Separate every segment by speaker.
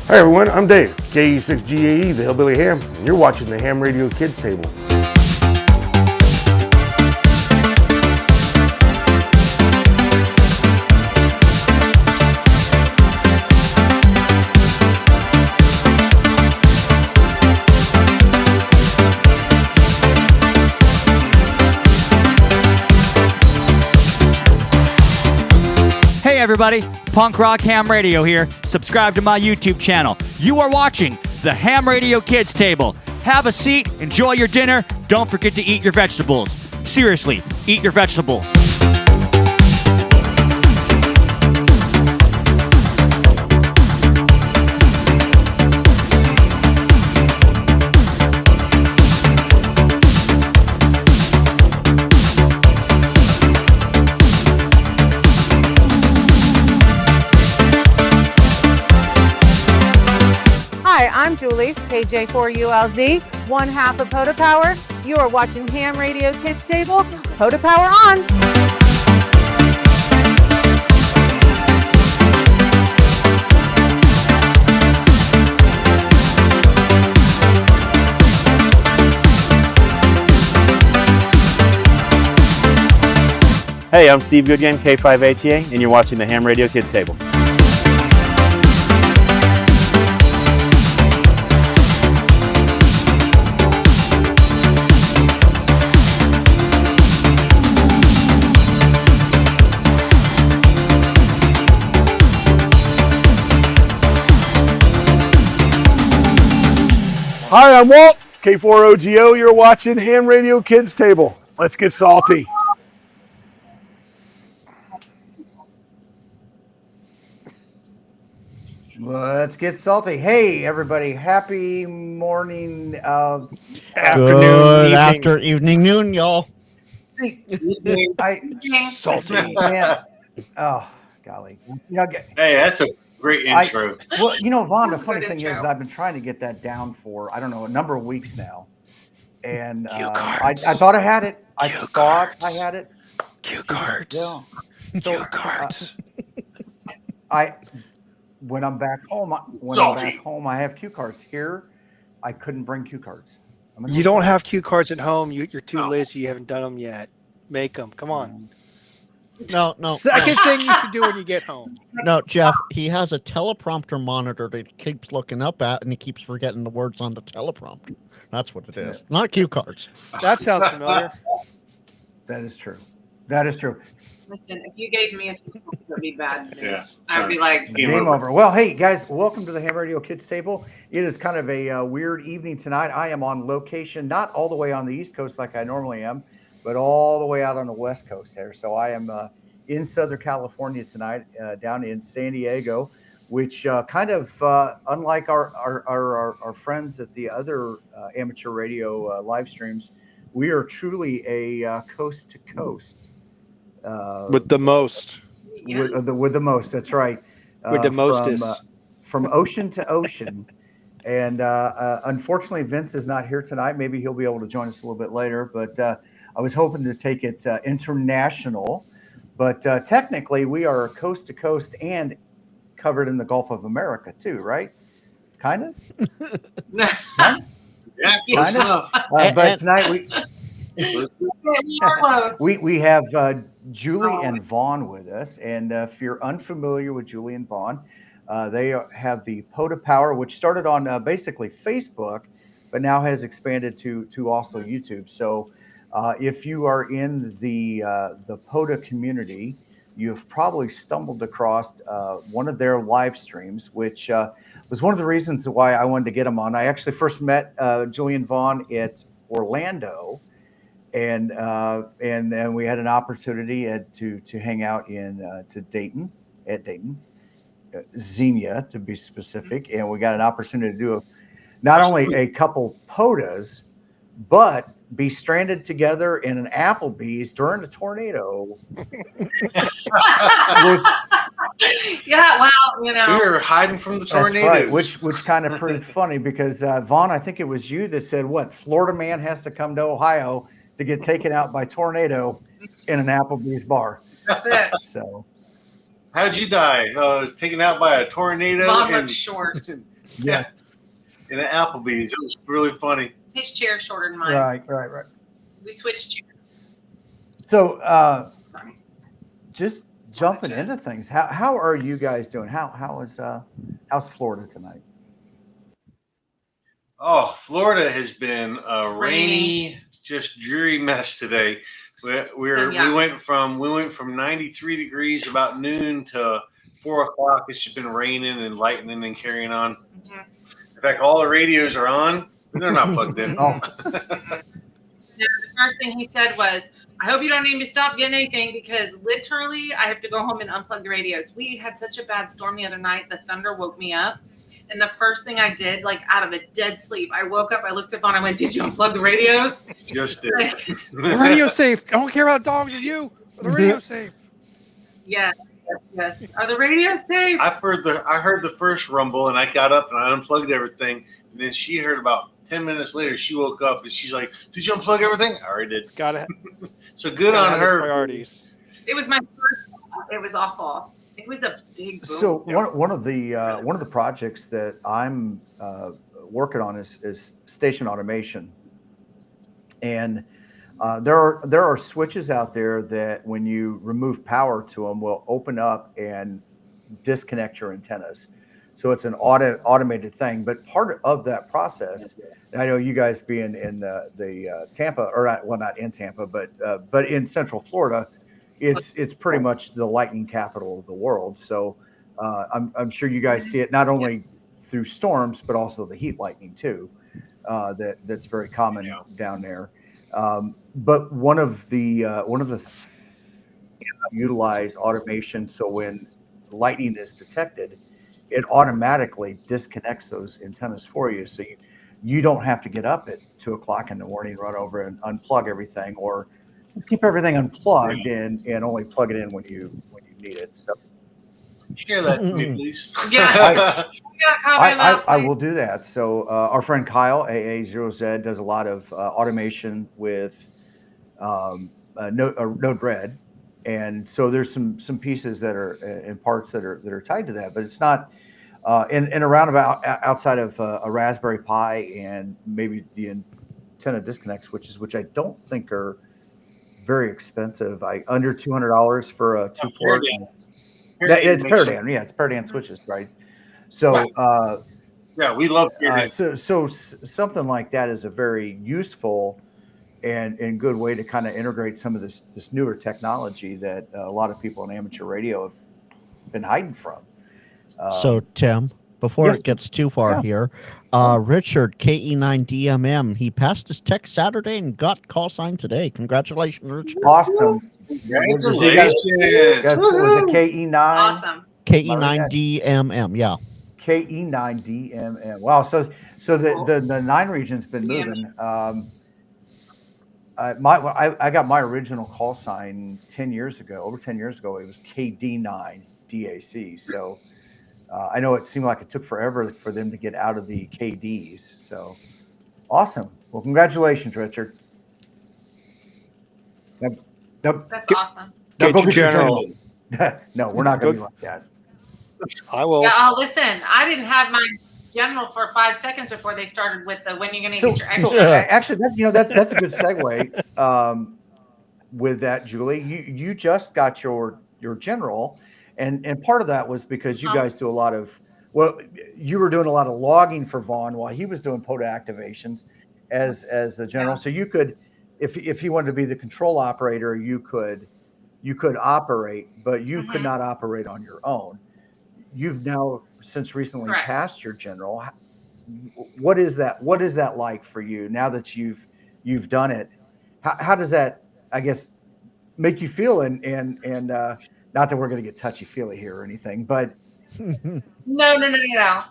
Speaker 1: Hi everyone, I'm Dave, KE6GAE, the Hillbilly Ham, and you're watching the Ham Radio Kids Table.
Speaker 2: Hey everybody, Punk Rock Ham Radio here. Subscribe to my YouTube channel. You are watching the Ham Radio Kids Table. Have a seat, enjoy your dinner. Don't forget to eat your vegetables. Seriously, eat your vegetables.
Speaker 3: Hi, I'm Julie, KJ4ULZ, one half of POTA Power. You are watching Ham Radio Kids Table. POTA Power on!
Speaker 4: Hey, I'm Steve Goodgan, K5ATA, and you're watching the Ham Radio Kids Table.
Speaker 1: Hi, I'm Walt, K4OGO, you're watching Ham Radio Kids Table. Let's get salty.
Speaker 5: Let's get salty. Hey, everybody. Happy morning,
Speaker 6: After evening, noon, y'all.
Speaker 5: See, salty. Man. Oh, golly.
Speaker 7: Hey, that's a great intro.
Speaker 5: Vaughn, the funny thing is I've been trying to get that down for, I don't know, a number of weeks now. And I thought I had it. I thought I had it.
Speaker 6: Cue cards.
Speaker 5: Yeah.
Speaker 6: Cue cards.
Speaker 5: When I'm back home, I have cue cards. Here, I couldn't bring cue cards.
Speaker 8: You don't have cue cards at home. You're too lazy. You haven't done them yet. Make them. Come on.
Speaker 6: No.
Speaker 8: Second thing you should do when you get home.
Speaker 6: No, Jeff, he has a teleprompter monitor that he keeps looking up at, and he keeps forgetting the words on the teleprompter. That's what it is. Not cue cards.
Speaker 8: That sounds familiar.
Speaker 5: That is true. That is true.
Speaker 9: Listen, if you gave me a it would be bad news.
Speaker 7: Yeah.
Speaker 9: I'd be like,
Speaker 5: Game over. Well, hey, guys, welcome to the Ham Radio Kids Table. It is kind of a weird evening tonight. I am on location, not all the way on the East Coast like I normally am, but all the way out on the West Coast there. So I am in Southern California tonight, down in San Diego, which kind of, unlike our friends at the other amateur radio live streams, we are truly a coast to coast.
Speaker 8: With the most.
Speaker 5: With the most, that's right.
Speaker 8: With the mostest.
Speaker 5: From ocean to ocean. And unfortunately, Vince is not here tonight. Maybe he'll be able to join us a little bit later. But I was hoping to take it international. But technically, we are coast to coast and covered in the Gulf of America, too, right? Kind of?
Speaker 7: Yeah, close enough.
Speaker 5: But tonight, we have Julie and Vaughn with us. And if you're unfamiliar with Julie and Vaughn, they have the POTA Power, which started on basically Facebook, but now has expanded to also YouTube. So if you are in the POTA community, you've probably stumbled across one of their live streams, which was one of the reasons why I wanted to get them on. I actually first met Julie and Vaughn at Orlando. And then we had an opportunity to hang out at Dayton, Xenia to be specific, and we got an opportunity to do not only a couple POTAs, but be stranded together in an Applebee's during a tornado.
Speaker 9: yeah, well,
Speaker 7: We were hiding from the tornadoes.
Speaker 5: Right, which kind of proved funny because Vaughn, I think it was you that said, "What, Florida man has to come to Ohio to get taken out by tornado in an Applebee's bar."
Speaker 9: That's it.
Speaker 5: So,
Speaker 7: how'd you die? Taken out by a tornado?
Speaker 9: Vaughn looked short.
Speaker 5: Yes.
Speaker 7: in an Applebee's. It was really funny.
Speaker 9: His chair's shorter than mine.
Speaker 5: Right.
Speaker 9: We switched chairs.
Speaker 5: So,
Speaker 9: Sorry.
Speaker 5: just jumping into things. How are you guys doing? How's Florida tonight?
Speaker 7: Oh, Florida has been a rainy, just dreary mess today. We went from 93 degrees about noon to 4 o'clock. It's just been raining and lightning and carrying on.
Speaker 9: Mm-hmm.
Speaker 7: In fact, all the radios are on. They're not plugged in.
Speaker 5: Oh.
Speaker 9: The first thing he said was, I hope you don't need me to stop getting anything because literally I have to go home and unplug the radios. We had such a bad storm the other night. The thunder woke me up. And the first thing I did, like out of a dead sleep, I woke up, I looked up on, I went, did you unplug the radios?
Speaker 7: Just did.
Speaker 8: The radio's safe. I don't care about dogs or you. The radio's safe.
Speaker 9: Yes. Are the radios safe?
Speaker 7: I heard the first rumble and I got up and I unplugged everything. And then she heard about 10 minutes later, she woke up and she's like, did you unplug everything? I already did.
Speaker 8: Got it.
Speaker 7: So good on her.
Speaker 8: Priorities.
Speaker 9: It was my first. It was awful. It was a big boom.
Speaker 5: So one of the projects that I'm working on is station automation, and there are switches out there that when you remove power to them will open up and disconnect your antennas. So it's an automated thing. But part of that process, I know you guys being in the Tampa, or not in Tampa, but in Central Florida. It's pretty much the lightning capital of the world. So I'm sure you guys see it not only through storms, but also the heat lightning too. That's very common down there. But one of the utilize automation. So when lightning is detected, it automatically disconnects those antennas for you. So you don't have to get up at 2 o'clock in the morning, run over and unplug everything, or keep everything unplugged and only plug it in when you need it. So
Speaker 7: share that with me, please.
Speaker 9: Yeah.
Speaker 5: I will do that. So our friend Kyle, AA0Z, does a lot of automation with Node-RED. And so there's some pieces that are and parts that are tied to that, but it's not in a roundabout outside of a Raspberry Pi and maybe the antenna disconnect switches, which I don't think are very expensive. Under $200 for a 2-port. It's Paradigm. Yeah, it's Paradigm switches, right? So
Speaker 7: yeah, we love Paradigm.
Speaker 5: So something like that is a very useful and good way to kind of integrate some of this newer technology that a lot of people in amateur radio have been hiding from.
Speaker 6: So Tim, before it gets too far here, Richard KE9DMM, he passed his tech Saturday and got call sign today. Congratulations, Richard.
Speaker 5: Awesome.
Speaker 7: Congratulations.
Speaker 5: Was it KE9?
Speaker 9: Awesome.
Speaker 6: KE9DMM, yeah.
Speaker 5: KE9DMM. Wow. So the 9 region's been moving. I got my original call sign 10 years ago. Over 10 years ago, it was KD9 DAC. So I know it seemed like it took forever for them to get out of the KDs. So awesome. Well, congratulations, Richard.
Speaker 9: That's awesome.
Speaker 8: Get your general.
Speaker 5: No, we're not going to be like that.
Speaker 8: I will.
Speaker 9: Yeah, listen, I didn't have my general for 5 seconds before they started with the when you're going to get your extra.
Speaker 5: So actually, that's a good segue with that, Julie. You just got your general, and part of that was because you guys do a lot of, you were doing a lot of logging for Vaughn while he was doing POTA activations as the general. So you could, if you wanted to be the control operator, you could operate, but you could not operate on your own. You've now since recently passed your general. What is that like for you now that you've done it? How does that, I guess, make you feel? And not that we're going to get touchy feely here or anything, but
Speaker 9: No.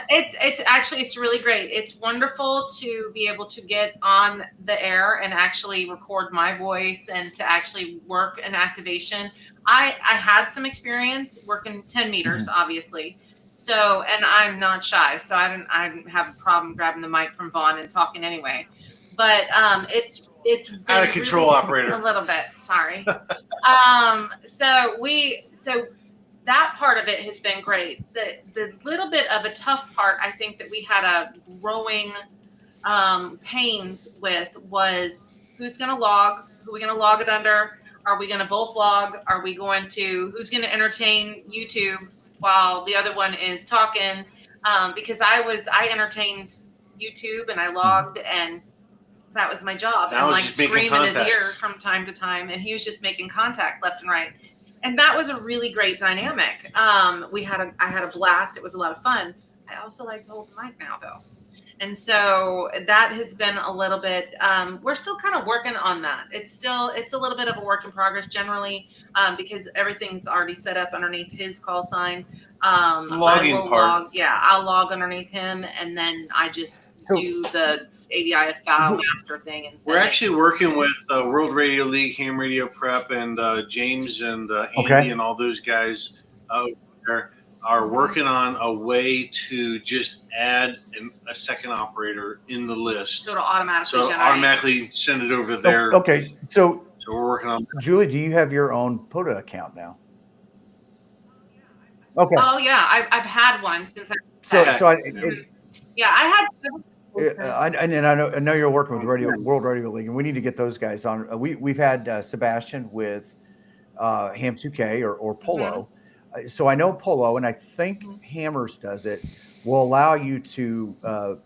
Speaker 9: It's really great. It's wonderful to be able to get on the air and actually record my voice and to actually work an activation. I had some experience working 10 meters, obviously. So, and I'm not shy, so I didn't have a problem grabbing the mic from Vaughn and talking anyway. But it's
Speaker 7: out of control operator
Speaker 9: a little bit. Sorry. So that part of it has been great. The little bit of a tough part, I think, that we had a growing pains with was who's going to log, who are we going to log it under? Are we going to both log? Are we going to, who's going to entertain YouTube while the other one is talking? Because I entertained YouTube and I logged, and that was my job.
Speaker 7: I
Speaker 9: And
Speaker 7: was
Speaker 9: like
Speaker 7: just making
Speaker 9: screaming in his ear
Speaker 7: contacts.
Speaker 9: from time to time, and he was just making contact left and right. And that was a really great dynamic. I had a blast. It was a lot of fun. I also like to hold the mic now, though. And so that has been a little bit, we're still kind of working on that. It's a little bit of a work in progress generally, because everything's already set up underneath his call sign.
Speaker 7: Logging part.
Speaker 9: I'll log underneath him, and then I just do the ADI file master thing. And
Speaker 7: We're actually working with World Radio League, Ham Radio Prep, and James and Andy and all those guys out there are working on a way to just add a second operator in the list.
Speaker 9: So it'll automatically generate.
Speaker 7: Automatically send it over there.
Speaker 5: Okay, so
Speaker 7: we're working on that.
Speaker 5: Julie, do you have your own POTA account now? Okay.
Speaker 9: Oh yeah, I've had one since I. I had.
Speaker 5: I know you're working with World Radio League, and we need to get those guys on. We've had Sebastian with Ham 2K or Polo. So I know Polo, and I think Hammers does it, will allow you to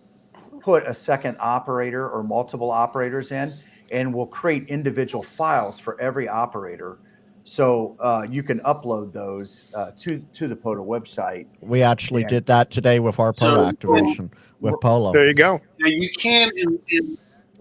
Speaker 5: put a second operator or multiple operators in, and will create individual files for every operator. So you can upload those to the POTA website.
Speaker 6: We actually did that today with our POTA activation with Polo.
Speaker 8: There you go.
Speaker 7: Now you can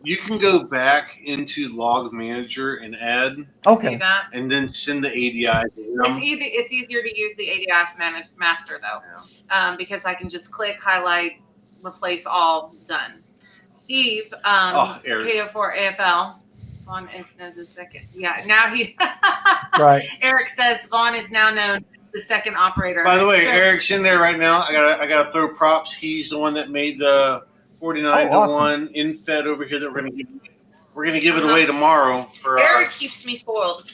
Speaker 7: you can go back into Log Manager and add.
Speaker 9: Do that.
Speaker 7: And then send the ADI.
Speaker 9: It's easier to use the ADI master though, because I can just click, highlight, replace all, done. Steve, KO4 AFL. Vaughn is known as the second. Yeah, now he.
Speaker 5: Right.
Speaker 9: Eric says Vaughn is now known the second operator.
Speaker 7: By the way, Eric's in there right now. I gotta throw props. He's the one that made the 49-1 in Fed over here that we're gonna give it away tomorrow. For
Speaker 9: Eric keeps me spoiled.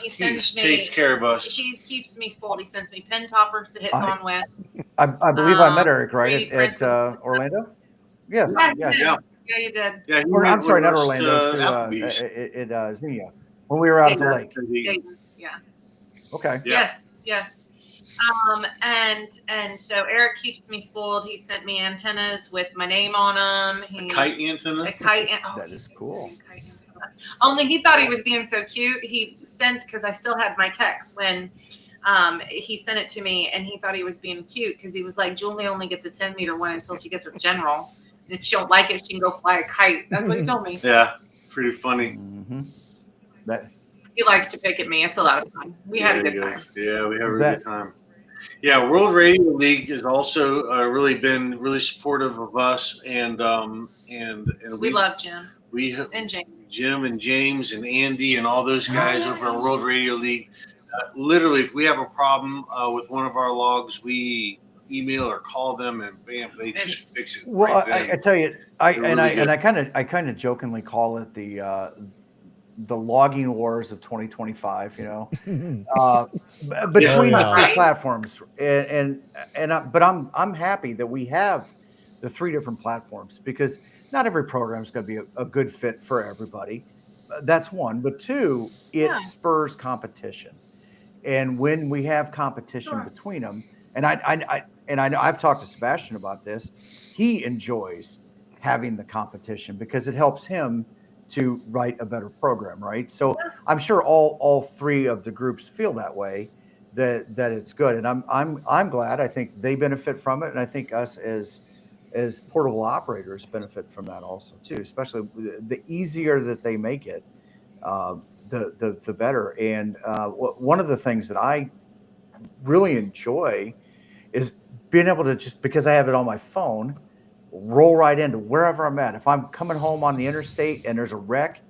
Speaker 9: He sends me.
Speaker 7: Takes care of us.
Speaker 9: He keeps me spoiled. He sends me pen toppers to hit Vaughn with.
Speaker 5: I believe I met Eric at Orlando. Yes.
Speaker 9: Yeah, you did.
Speaker 7: Yeah,
Speaker 5: I'm sorry, not Orlando. To Xenia when we were out at the lake.
Speaker 9: Yeah.
Speaker 5: Okay.
Speaker 9: Yes. And so Eric keeps me spoiled. He sent me antennas with my name on them.
Speaker 7: A kite antenna.
Speaker 5: That is cool.
Speaker 9: Only he thought he was being so cute. He sent, because I still had my tech when he sent it to me, and he thought he was being cute because he was like, Julie only gets a 10-meter one until she gets her general. And if she don't like it, she can go fly a kite. That's what he told me.
Speaker 7: Yeah, pretty funny.
Speaker 9: He likes to pick at me. It's a lot of fun. We had a good time.
Speaker 7: Yeah, we have a good time. Yeah, World Radio League has also really been really supportive of us, and
Speaker 9: we love Jim.
Speaker 7: And James. Jim and James and Andy and all those guys over at World Radio League. Literally, if we have a problem with one of our logs, we email or call them, and bam, they just fix it.
Speaker 5: Well, I tell you, I kind of jokingly call it the logging wars of 2025. You know, between the three platforms, but I'm happy that we have the three different platforms, because not every program is going to be a good fit for everybody. That's one, but two, it spurs competition, and when we have competition between them, and I know I've talked to Sebastian about this, he enjoys having the competition because it helps him to write a better program, right? So I'm sure all three of the groups feel that way, that it's good, and I'm glad. I think they benefit from it, and I think us as portable operators benefit from that also too. Especially the easier that they make it, the better. And one of the things that I really enjoy is being able to, just because I have it on my phone, roll right into wherever I'm at. If I'm coming home on the interstate and there's a wreck,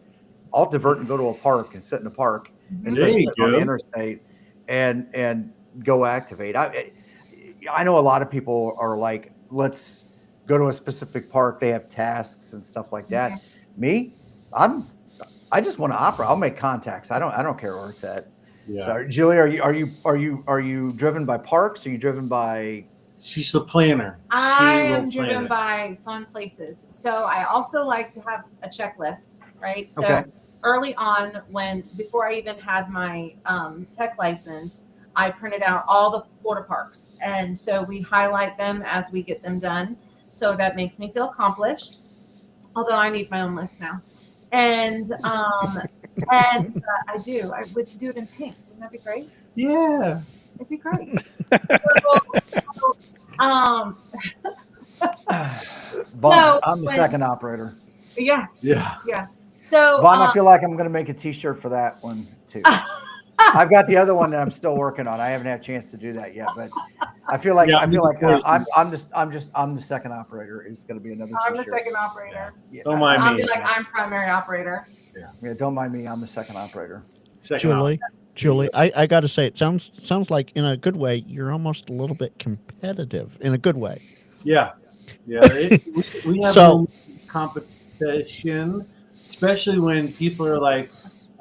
Speaker 5: I'll divert and go to a park and sit in the park instead of sitting on the interstate and go activate. I know a lot of people are like, let's go to a specific park. They have tasks and stuff like that. Me, I just want to operate. I'll make contacts. I don't care where it's at.
Speaker 7: Yeah.
Speaker 5: So, Julie, are you driven by parks? Are you driven by?
Speaker 7: She's the planner.
Speaker 9: I
Speaker 7: She will
Speaker 9: am
Speaker 7: plan
Speaker 9: driven
Speaker 7: it.
Speaker 9: by fun places. So I also like to have a checklist, right? So
Speaker 5: Okay.
Speaker 9: early on, before I even had my tech license, I printed out all the Florida parks. And so we highlight them as we get them done. So that makes me feel accomplished. Although I need my own list now. And I do. I would do it in pink. Wouldn't that be great?
Speaker 7: Yeah.
Speaker 9: It'd be great. So,
Speaker 5: Vaughn,
Speaker 9: No,
Speaker 5: I'm the second operator.
Speaker 9: yeah.
Speaker 7: Yeah.
Speaker 9: So
Speaker 5: Vaughn, I feel like I'm going to make a T-shirt for that one too. I've got the other one that I'm still working on. I haven't had a chance to do that yet, but I feel like I'm the second operator. Is going to be another
Speaker 9: I'm
Speaker 5: T-shirt.
Speaker 9: the second operator.
Speaker 5: Yeah.
Speaker 7: Don't mind
Speaker 9: I'll
Speaker 7: me.
Speaker 9: be like, I'm primary operator.
Speaker 5: Yeah, don't mind me. I'm the second operator.
Speaker 6: Julie, I got to say, it sounds like in a good way, you're almost a little bit competitive in a good way.
Speaker 7: Yeah. We have
Speaker 6: So-
Speaker 7: competition, especially when people are like,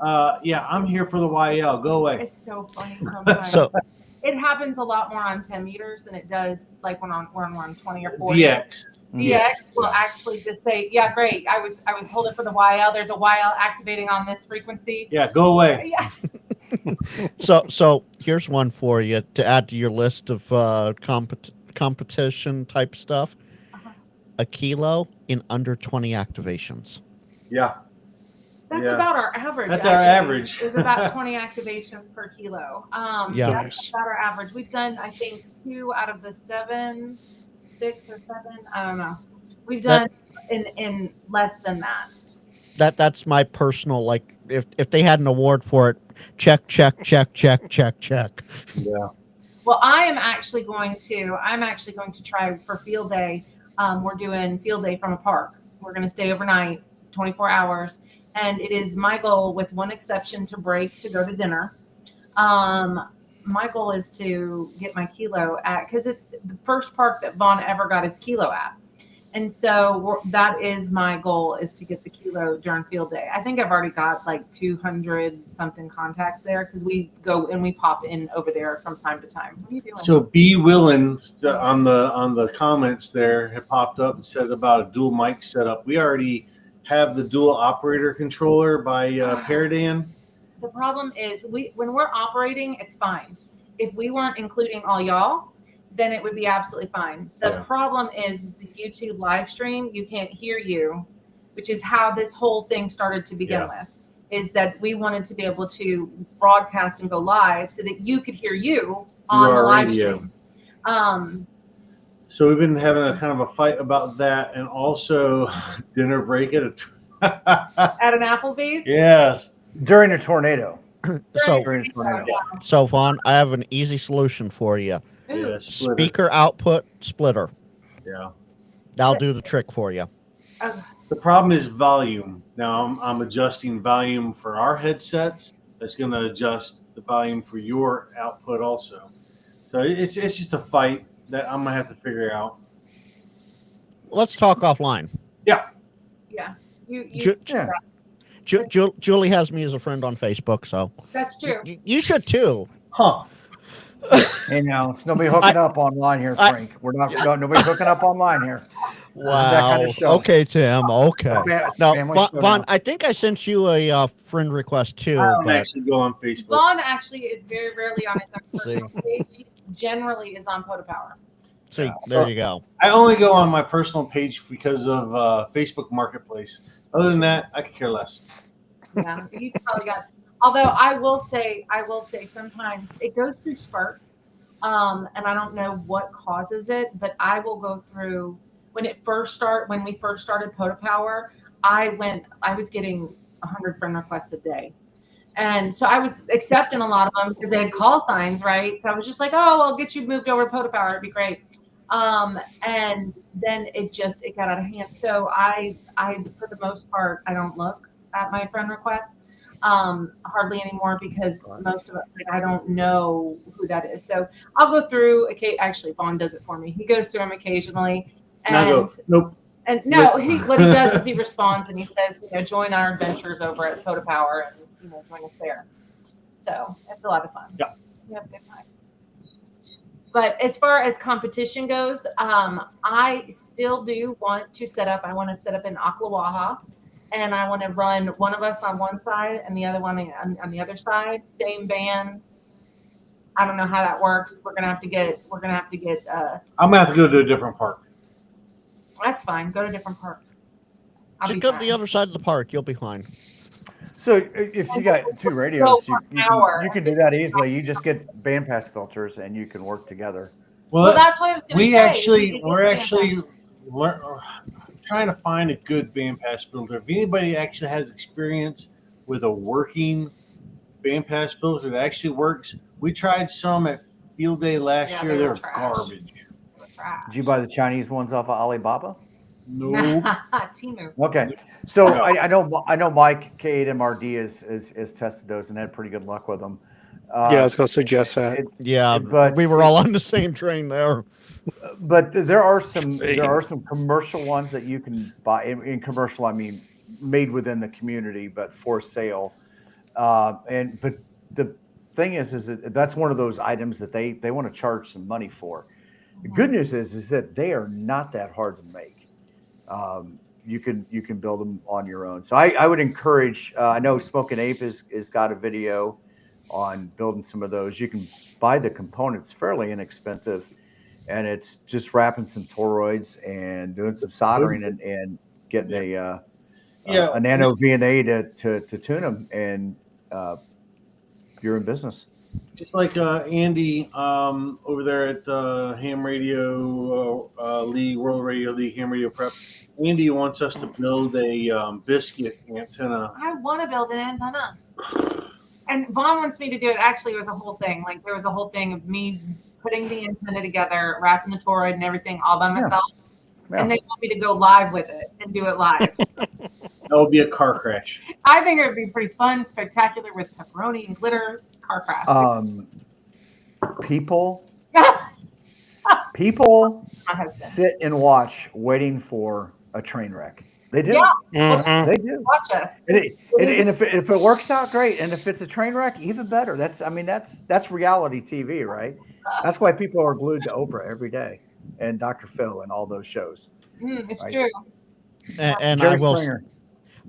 Speaker 7: I'm here for the YL. Go away.
Speaker 9: It's so funny sometimes.
Speaker 6: So
Speaker 9: it happens a lot more on 10 meters than it does like when we're on 20 or 40. DX will actually just say, yeah, great. I was holding for the YL. There's a YL activating on this frequency.
Speaker 7: Yeah, go away.
Speaker 9: Yeah.
Speaker 6: So here's one for you to add to your list of competition type stuff. A kilo in under 20 activations.
Speaker 7: Yeah.
Speaker 9: That's about our average.
Speaker 7: That's our average.
Speaker 9: Is about 20 activations per kilo.
Speaker 6: Yeah.
Speaker 9: That's about our average. We've done, I think, 2 out of the 7, 6 or 7. I don't know. We've done in less than that.
Speaker 6: That's my personal, like, if they had an award for it, check.
Speaker 7: Yeah.
Speaker 9: Well, I'm actually going to try for field day. We're doing field day from a park. We're going to stay overnight, 24 hours. And it is my goal, with one exception, to break to go to dinner. My goal is to get my kilo at, because it's the first park that Vaughn ever got his kilo at. And so that is my goal, is to get the kilo during field day. I think I've already got like 200 something contacts there, because we go and we pop in over there from time to time. What are you doing?
Speaker 7: So B Willen on the comments there had popped up and said about a dual mic setup. We already have the dual operator controller by Paradan.
Speaker 9: The problem is when we're operating, it's fine. If we weren't including all y'all, then it would be absolutely fine. The problem is the YouTube live stream, you can't hear you, which is how this whole thing started to begin with, is that we wanted to be able to broadcast and go live so that you could hear you on the live stream.
Speaker 7: So we've been having a kind of a fight about that, and also dinner break at
Speaker 9: at an Applebee's.
Speaker 7: Yes,
Speaker 5: during a tornado.
Speaker 6: So Vaughn, I have an easy solution for you.
Speaker 7: Yeah,
Speaker 6: speaker output splitter.
Speaker 7: Yeah,
Speaker 6: that'll do the trick for you.
Speaker 7: The problem is volume. Now I'm adjusting volume for our headsets. That's going to adjust the volume for your output also. So it's just a fight that I'm gonna have to figure out.
Speaker 6: Let's talk offline.
Speaker 9: Yeah.
Speaker 6: Julie has me as a friend on Facebook, so
Speaker 9: that's true.
Speaker 6: You should too.
Speaker 7: Huh?
Speaker 5: Hey, now it's nobody hooking up online here, Frank. We're not. Nobody's hooking up online here.
Speaker 6: Wow. Okay, Tim. Okay. Now, Vaughn, I think I sent you a friend request too.
Speaker 7: I don't actually go on Facebook.
Speaker 9: Vaughn actually is very rarely on his own personal page. He generally is on POTA Power.
Speaker 6: See, there you go.
Speaker 7: I only go on my personal page because of Facebook Marketplace. Other than that, I could care less.
Speaker 9: Yeah, he's probably got. Although I will say sometimes it goes through spurts, and I don't know what causes it, but I will go through when we first started POTA Power. I was getting 100 friend requests a day. And so I was accepting a lot of them because they had call signs, right? So I was just like, oh, I'll get you moved over to POTA Power. It'd be great. And then it got out of hand. So I, for the most part, I don't look at my friend requests hardly anymore, because most of it, I don't know who that is. So I'll go through. Actually, Vaughn does it for me. He goes through them occasionally. And
Speaker 7: nope.
Speaker 9: And no, what he does is he responds and he says, join our adventures over at POTA Power and join us there. So it's a lot of fun.
Speaker 1: Yeah.
Speaker 9: We have a good time. But as far as competition goes, I still do want to set up. I want to set up in Ocklawaha, and I want to run one of us on one side and the other one on the other side. Same band. I don't know how that works. We're gonna have to get.
Speaker 7: I'm gonna have to go to a different park.
Speaker 9: That's fine. Go to a different park.
Speaker 6: Just go to the other side of the park. You'll be fine.
Speaker 5: So if you got two radios, you can do that easily. You just get bandpass filters and you can work together.
Speaker 9: Well, that's what I was going to say.
Speaker 7: We're trying to find a good bandpass filter. If anybody actually has experience with a working bandpass filter that actually works, we tried some at Field Day last year. They were garbage.
Speaker 5: Did you buy the Chinese ones off of Alibaba?
Speaker 7: No.
Speaker 9: Timu.
Speaker 5: Okay, so I know Mike K8MRD has tested those and had pretty good luck with them.
Speaker 8: Yeah, I was going to suggest that.
Speaker 6: But we were all on the same train there.
Speaker 5: But there are some commercial ones that you can buy. In commercial, I mean made within the community, but for sale. But the thing is that that's one of those items that they want to charge some money for. The good news is that they are not that hard to make. You can build them on your own. So I would encourage. I know Smoking Ape has got a video on building some of those. You can buy the components fairly inexpensive, and it's just wrapping some toroids and doing some soldering and getting a nano VNA to tune them, and you're in business.
Speaker 7: Just like Andy over there at Ham Radio League, World Radio League, Ham Radio Prep. Andy wants us to build a biscuit antenna.
Speaker 9: I want to build an antenna. And Vaughn wants me to do it. Actually, it was a whole thing. Like, there was a whole thing of me putting the antenna together, wrapping the toroid and everything all by myself. Yeah. And they want me to go live with it and do it live.
Speaker 7: That would be a car crash.
Speaker 9: I think it would be pretty fun, spectacular with pepperoni and glitter. Car crash.
Speaker 5: People sit and watch waiting for a train wreck. They do.
Speaker 9: Yeah.
Speaker 5: They do.
Speaker 9: Watch us.
Speaker 5: And if it works out, great. And if it's a train wreck, even better. That's reality TV, right? That's why people are glued to Oprah every day and Dr. Phil and all those shows.
Speaker 9: It's true.
Speaker 6: And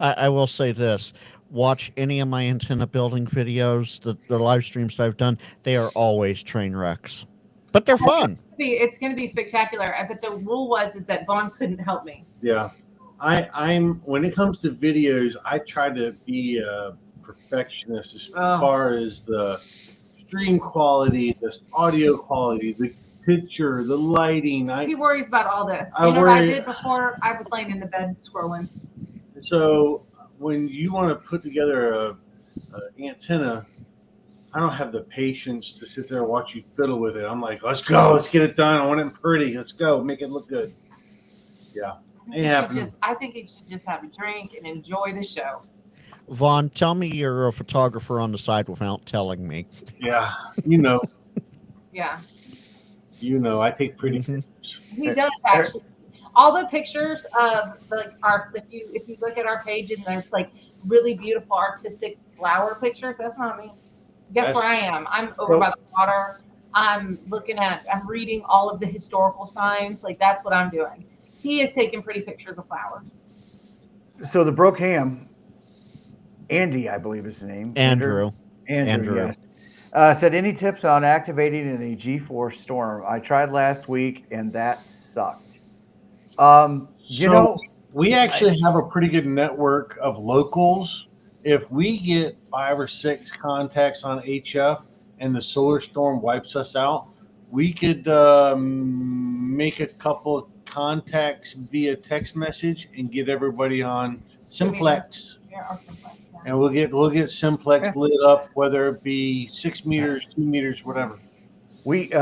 Speaker 6: I will say this. Watch any of my antenna building videos, the live streams that I've done. They are always train wrecks, but they're fun.
Speaker 9: It's going to be spectacular. But the rule is that Vaughn couldn't help me.
Speaker 7: Yeah, I'm when it comes to videos, I try to be a perfectionist as far as the stream quality, the audio quality, the picture, the lighting.
Speaker 9: He worries about all this. You know what I did before? I was laying in the bed scrolling.
Speaker 7: So when you want to put together a antenna, I don't have the patience to sit there and watch you fiddle with it. I'm like, let's go, let's get it done. I want it pretty. Let's go, make it look good. Yeah,
Speaker 9: I think he should just have a drink and enjoy the show.
Speaker 6: Vaughn, tell me you're a photographer on the side without telling me.
Speaker 7: Yeah, you know.
Speaker 9: Yeah.
Speaker 7: You know, I take pretty pictures.
Speaker 9: He does actually. All the pictures of if you look at our page and there's like really beautiful artistic flower pictures, that's not me. Guess where I am? I'm over by the water. I'm reading all of the historical signs. Like, that's what I'm doing. He is taking pretty pictures of flowers.
Speaker 5: So the Broke Ham, Andy, I believe is the name.
Speaker 6: Andrew.
Speaker 5: Yes. Said, any tips on activating in a G4 storm? I tried last week and that sucked.
Speaker 7: We actually have a pretty good network of locals. If we get 5 or 6 contacts on HF and the solar storm wipes us out, we could make a couple of contacts via text message and get everybody on Simplex. And we'll get Simplex lit up, whether it be 6 meters, 2 meters, whatever.
Speaker 5: We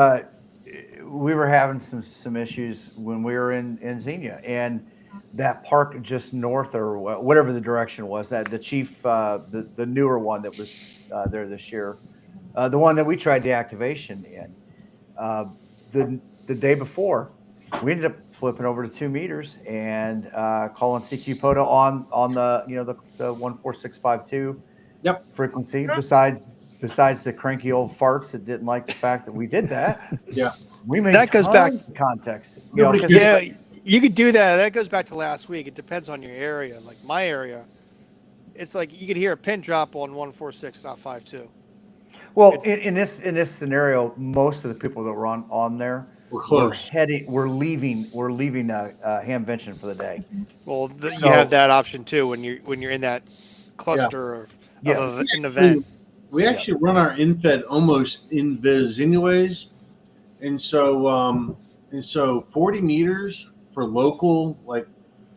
Speaker 5: were having some issues when we were in Xenia, and that park just north or whatever the direction was, that the chief, the newer one that was there this year, the one that we tried deactivation in, the day before, we ended up flipping over to 2 meters and calling CQ POTA on the 14652 frequency. Besides besides the cranky old farts that didn't like the fact that we did that.
Speaker 1: Yeah.
Speaker 5: We made
Speaker 8: That goes back-
Speaker 5: tons of context.
Speaker 8: Yeah, you could do that. That goes back to last week. It depends on your area. Like my area, it's like you could hear a pin drop on 146, not 52.
Speaker 5: Well, in this scenario, most of the people that were on there
Speaker 1: We're close.
Speaker 5: We're leaving Hamvention for the day.
Speaker 8: Well, you have that option too when you're in that cluster of an event.
Speaker 1: We actually run our infed almost invis anyways, and so 40 meters for local, like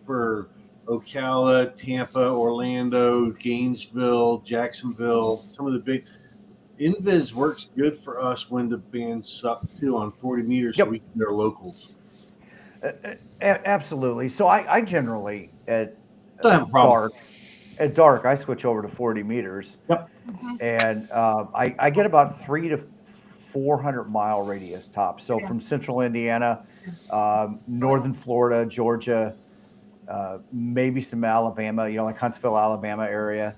Speaker 1: for Ocala, Tampa, Orlando, Gainesville, Jacksonville, some of the big invis works good for us when the bands suck too on 40 meters, so we can do our locals.
Speaker 5: Absolutely. So I generally at dark I switch over to 40 meters.
Speaker 1: Yep.
Speaker 5: And I get about 300 to 400 mile radius top. So from central Indiana, northern Florida, Georgia, maybe some Alabama, like Huntsville, Alabama area,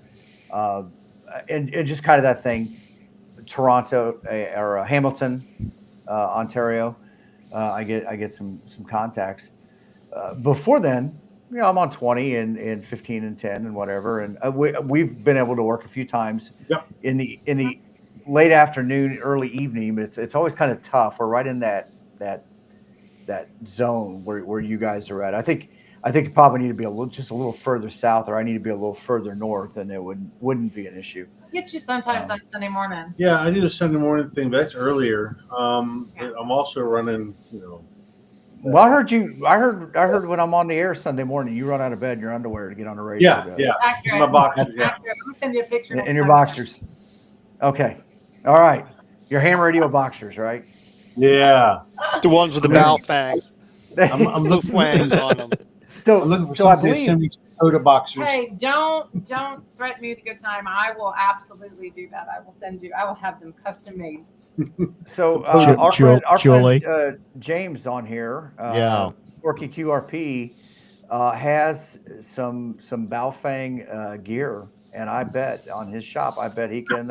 Speaker 5: and just kind of that thing. Toronto or Hamilton, Ontario. I get some contacts. Before then, I'm on 20 and 15 and 10 and whatever, and we've been able to work a few times in the late afternoon, early evening. But it's always kind of tough. We're right in that zone where you guys are at. I think you probably need to be just a little further south, or I need to be a little further north, and it wouldn't be an issue.
Speaker 9: Get you sometimes on Sunday mornings.
Speaker 1: Yeah, I do the Sunday morning thing, but that's earlier. But I'm also running,
Speaker 5: Well, I heard when I'm on the air Sunday morning, you run out of bed in your underwear to get on the radio.
Speaker 1: Yeah.
Speaker 9: Accurate.
Speaker 1: My boxers. Yeah.
Speaker 9: Accurate. I'm gonna send you a picture.
Speaker 5: In your boxers. Okay. All right. Your ham radio boxers, right?
Speaker 1: Yeah.
Speaker 8: The ones with the bow fangs.
Speaker 1: I'm looking
Speaker 8: fangs on them.
Speaker 5: So
Speaker 1: I'm looking for
Speaker 5: so I
Speaker 1: something to send me
Speaker 5: believe
Speaker 1: some POTA boxers.
Speaker 9: Hey, don't threaten me with a good time. I will absolutely do that. I will have them custom made.
Speaker 5: so. Our friend
Speaker 6: Julie.
Speaker 5: James on here. Orky QRP has some Baofeng gear, and I bet on his shop, I bet he can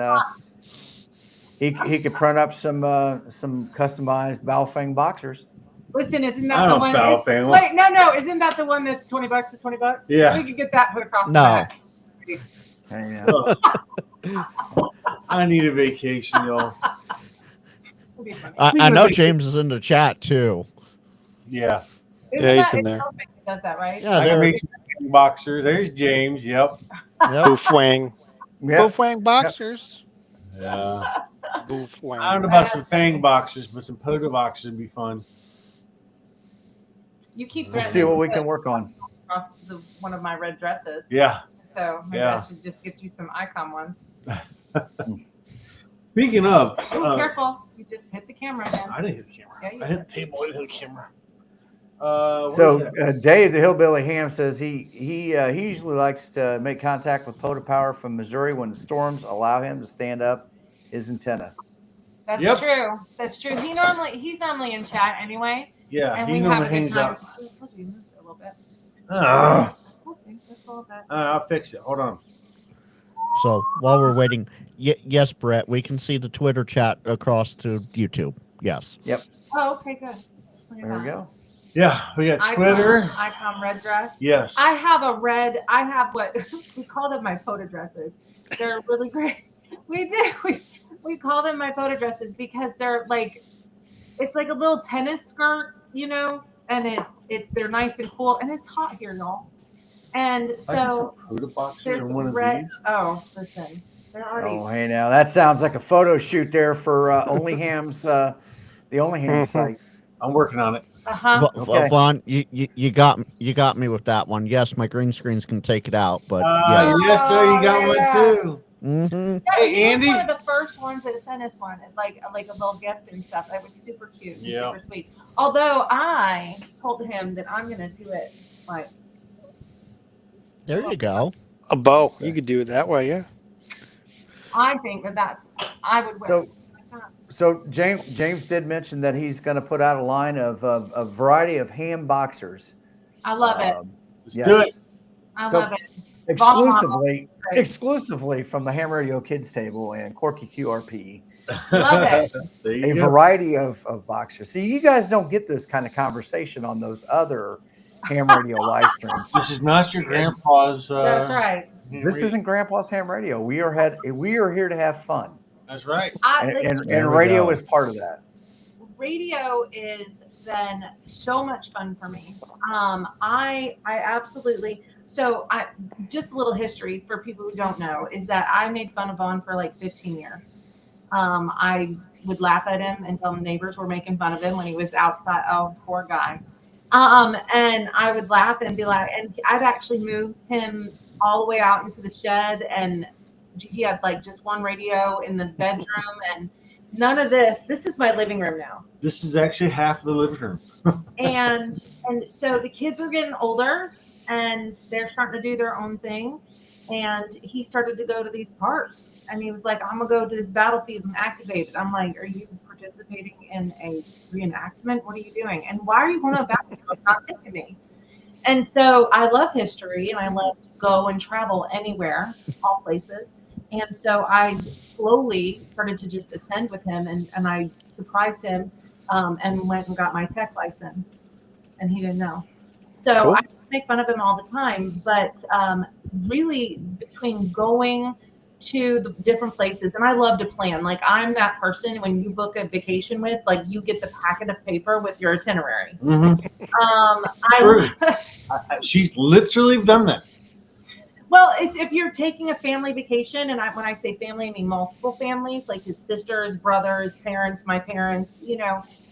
Speaker 5: he could print up some customized Baofeng boxers.
Speaker 9: Listen, isn't
Speaker 1: I
Speaker 9: that the
Speaker 1: don't
Speaker 9: one?
Speaker 1: bow fan.
Speaker 9: Wait, no, isn't that the one that's $20 to $20?
Speaker 1: Yeah.
Speaker 9: We could get that put across the
Speaker 6: No.
Speaker 9: back.
Speaker 1: I need a vacation, y'all.
Speaker 9: It'll be funny.
Speaker 6: I know James is in the chat too.
Speaker 1: Yeah.
Speaker 9: Isn't
Speaker 8: he's
Speaker 9: that-
Speaker 8: in
Speaker 9: it's
Speaker 8: there.
Speaker 9: Perfect that does that, right?
Speaker 6: Yeah,
Speaker 1: I can
Speaker 6: there.
Speaker 1: make some boxers. There's James. Yep.
Speaker 6: Yep.
Speaker 8: Boofwang.
Speaker 5: Yeah.
Speaker 8: Boofwang boxers.
Speaker 1: Yeah.
Speaker 8: Boofwang.
Speaker 1: I don't know about some Fang boxers, but some POTA boxers would be fun.
Speaker 9: You keep
Speaker 5: We'll
Speaker 9: threatening
Speaker 5: see what we
Speaker 9: to
Speaker 5: can work on.
Speaker 9: across one of my red dresses.
Speaker 1: Yeah.
Speaker 9: So maybe I should just get you some icon ones.
Speaker 1: Speaking of,
Speaker 9: Oh, careful! You just hit the camera again.
Speaker 1: I didn't hit the camera.
Speaker 9: Yeah, you
Speaker 1: I hit
Speaker 9: did.
Speaker 1: the table. I didn't hit the camera.
Speaker 5: So Dave, the hillbilly ham, says he usually likes to make contact with POTA Power from Missouri when the storms allow him to stand up his antenna.
Speaker 9: That's
Speaker 1: Yep.
Speaker 9: true. That's true. He's normally in chat anyway,
Speaker 1: Yeah,
Speaker 9: and
Speaker 1: he
Speaker 9: we have
Speaker 1: normally
Speaker 9: a good
Speaker 1: hangs
Speaker 9: time.
Speaker 1: out.
Speaker 9: See, I told you, moved it a little bit. Just a little bit.
Speaker 1: I'll fix it. Hold on.
Speaker 6: So while we're waiting, yes, Brett, we can see the Twitter chat across to YouTube. Yes.
Speaker 9: Oh, okay, good. Look at
Speaker 5: There we
Speaker 9: that.
Speaker 5: go.
Speaker 1: Yeah, we got Twitter.
Speaker 9: Icon red dress.
Speaker 1: Yes.
Speaker 9: I have what we call them my POTA dresses. They're really great. We call them my POTA dresses because they're like, it's like a little tennis skirt, and they're nice and cool, and it's hot here, y'all. And so
Speaker 1: POTA boxers
Speaker 9: there's
Speaker 1: or one of
Speaker 9: red.
Speaker 1: these.
Speaker 9: Oh, listen, they're already.
Speaker 5: Oh, hey now that sounds like a photo shoot there for Only Hams, the Only Hams site.
Speaker 1: I'm working on it.
Speaker 5: Okay.
Speaker 6: Vaughn, you got me with that one. Yes, my green screens can take it out, but yeah.
Speaker 1: Yes, sir. You got
Speaker 9: yeah.
Speaker 1: one too.
Speaker 6: Mm-hmm.
Speaker 9: Yeah,
Speaker 1: Hey,
Speaker 9: he was
Speaker 1: Andy.
Speaker 9: one of the first ones that sent us one, like a little gift and stuff. It was super cute and
Speaker 1: Yeah.
Speaker 9: super sweet. Although I told him that I'm gonna do it like
Speaker 6: There you go.
Speaker 8: A bow. You could do it that way, yeah.
Speaker 9: I think I would wear.
Speaker 5: So-
Speaker 9: it like that.
Speaker 5: So James did mention that he's going to put out a line of a variety of ham boxers.
Speaker 9: I love it.
Speaker 1: Let's do it.
Speaker 9: I
Speaker 5: so-
Speaker 9: love it.
Speaker 5: exclusively from the Ham Radio Kids Table and Corky QRP.
Speaker 9: Love it.
Speaker 1: There you
Speaker 5: A
Speaker 1: go.
Speaker 5: variety of boxers. See, you guys don't get this kind of conversation on those other ham radio live streams.
Speaker 1: This is not your grandpa's.
Speaker 9: That's right.
Speaker 5: This isn't Grandpa's Ham Radio. We are here to have fun.
Speaker 1: That's right.
Speaker 5: And radio is part of that.
Speaker 9: Radio is then so much fun for me. I absolutely. So just a little history for people who don't know is that I made fun of Vaughn for like 15 years. I would laugh at him until the neighbors were making fun of him when he was outside. Oh, poor guy. And I would laugh and be like, and I'd actually move him all the way out into the shed, and he had like just one radio in the bedroom and none of this. This is my living room now.
Speaker 1: This is actually half the living room.
Speaker 9: and so the kids are getting older and they're starting to do their own thing. And he started to go to these parks and he was like, I'm gonna go to this battlefield and activate it. I'm like, are you participating in a reenactment? What are you doing? And why are you going to a battlefield? Not taking me. And so I love history and I love to go and travel anywhere, all places. And so I slowly started to just attend with him and I surprised him and went and got my tech license and he didn't know. So
Speaker 5: Cool.
Speaker 9: I make fun of him all the time, but really between going to the different places, and I love to plan. Like I'm that person when you book a vacation with, like you get the packet of paper with your itinerary.
Speaker 1: True. She's literally done that.
Speaker 9: Well, if you're taking a family vacation, and when I say family, I mean multiple families, like his sisters, brothers, parents, my parents,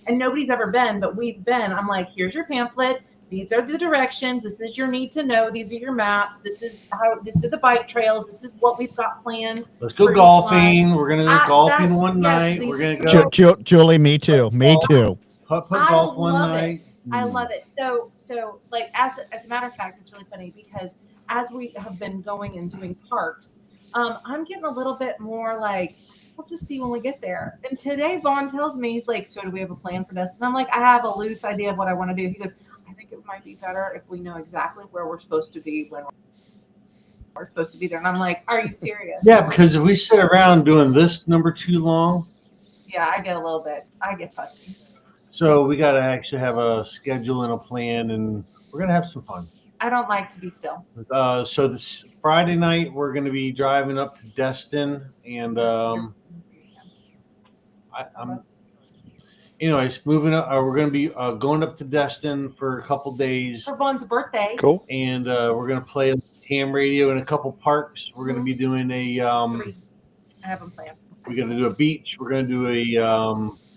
Speaker 9: and nobody's ever been, but we've been. I'm like, here's your pamphlet. These are the directions. This is your need to know. These are your maps. This are the bike trails. This is what we've got planned.
Speaker 1: Let's go golfing. We're gonna go golfing one night. We're gonna go.
Speaker 6: Julie, me too. Me too.
Speaker 1: Putt golf one night.
Speaker 9: I love it. So like as a matter of fact, it's really funny because as we have been going and doing parks, I'm getting a little bit more like, we'll just see when we get there. And today Vaughn tells me, he's like, so do we have a plan for this? And I'm like, I have a loose idea of what I want to do. He goes, I think it might be better if we know exactly where we're supposed to be when we're supposed to be there. And I'm like, are you serious?
Speaker 1: Yeah, because if we sit around doing this number too long.
Speaker 9: Yeah, I get fussy.
Speaker 1: So we got to actually have a schedule and a plan, and we're going to have some fun.
Speaker 9: I don't like to be still.
Speaker 1: So this Friday night, we're going to be driving up to Destin, and anyways, moving up. We're going to be going up to Destin for a couple days
Speaker 9: for Vaughn's birthday.
Speaker 8: Cool.
Speaker 1: And we're going to play ham radio in a couple parks. We're going to be doing
Speaker 9: I have them planned.
Speaker 1: We're going to do a beach. We're going to do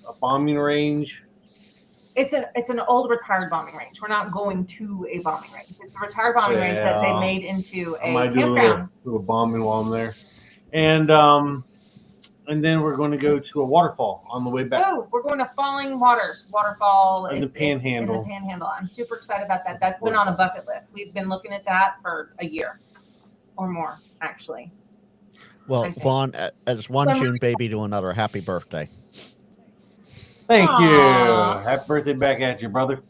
Speaker 1: a bombing range.
Speaker 9: It's an old retired bombing range. We're not going to a bombing range. It's a retired bombing range that they made into a campground.
Speaker 1: Do a bombing while I'm there, and then we're going to go to a waterfall on the way back.
Speaker 9: Oh, we're going to Falling Waters waterfall
Speaker 1: in the Panhandle.
Speaker 9: In the Panhandle. I'm super excited about that. That's been on a bucket list. We've been looking at that for a year or more, actually.
Speaker 6: Well, Vaughn, as one June baby to another, happy birthday.
Speaker 1: Thank you. Happy birthday back at you, brother.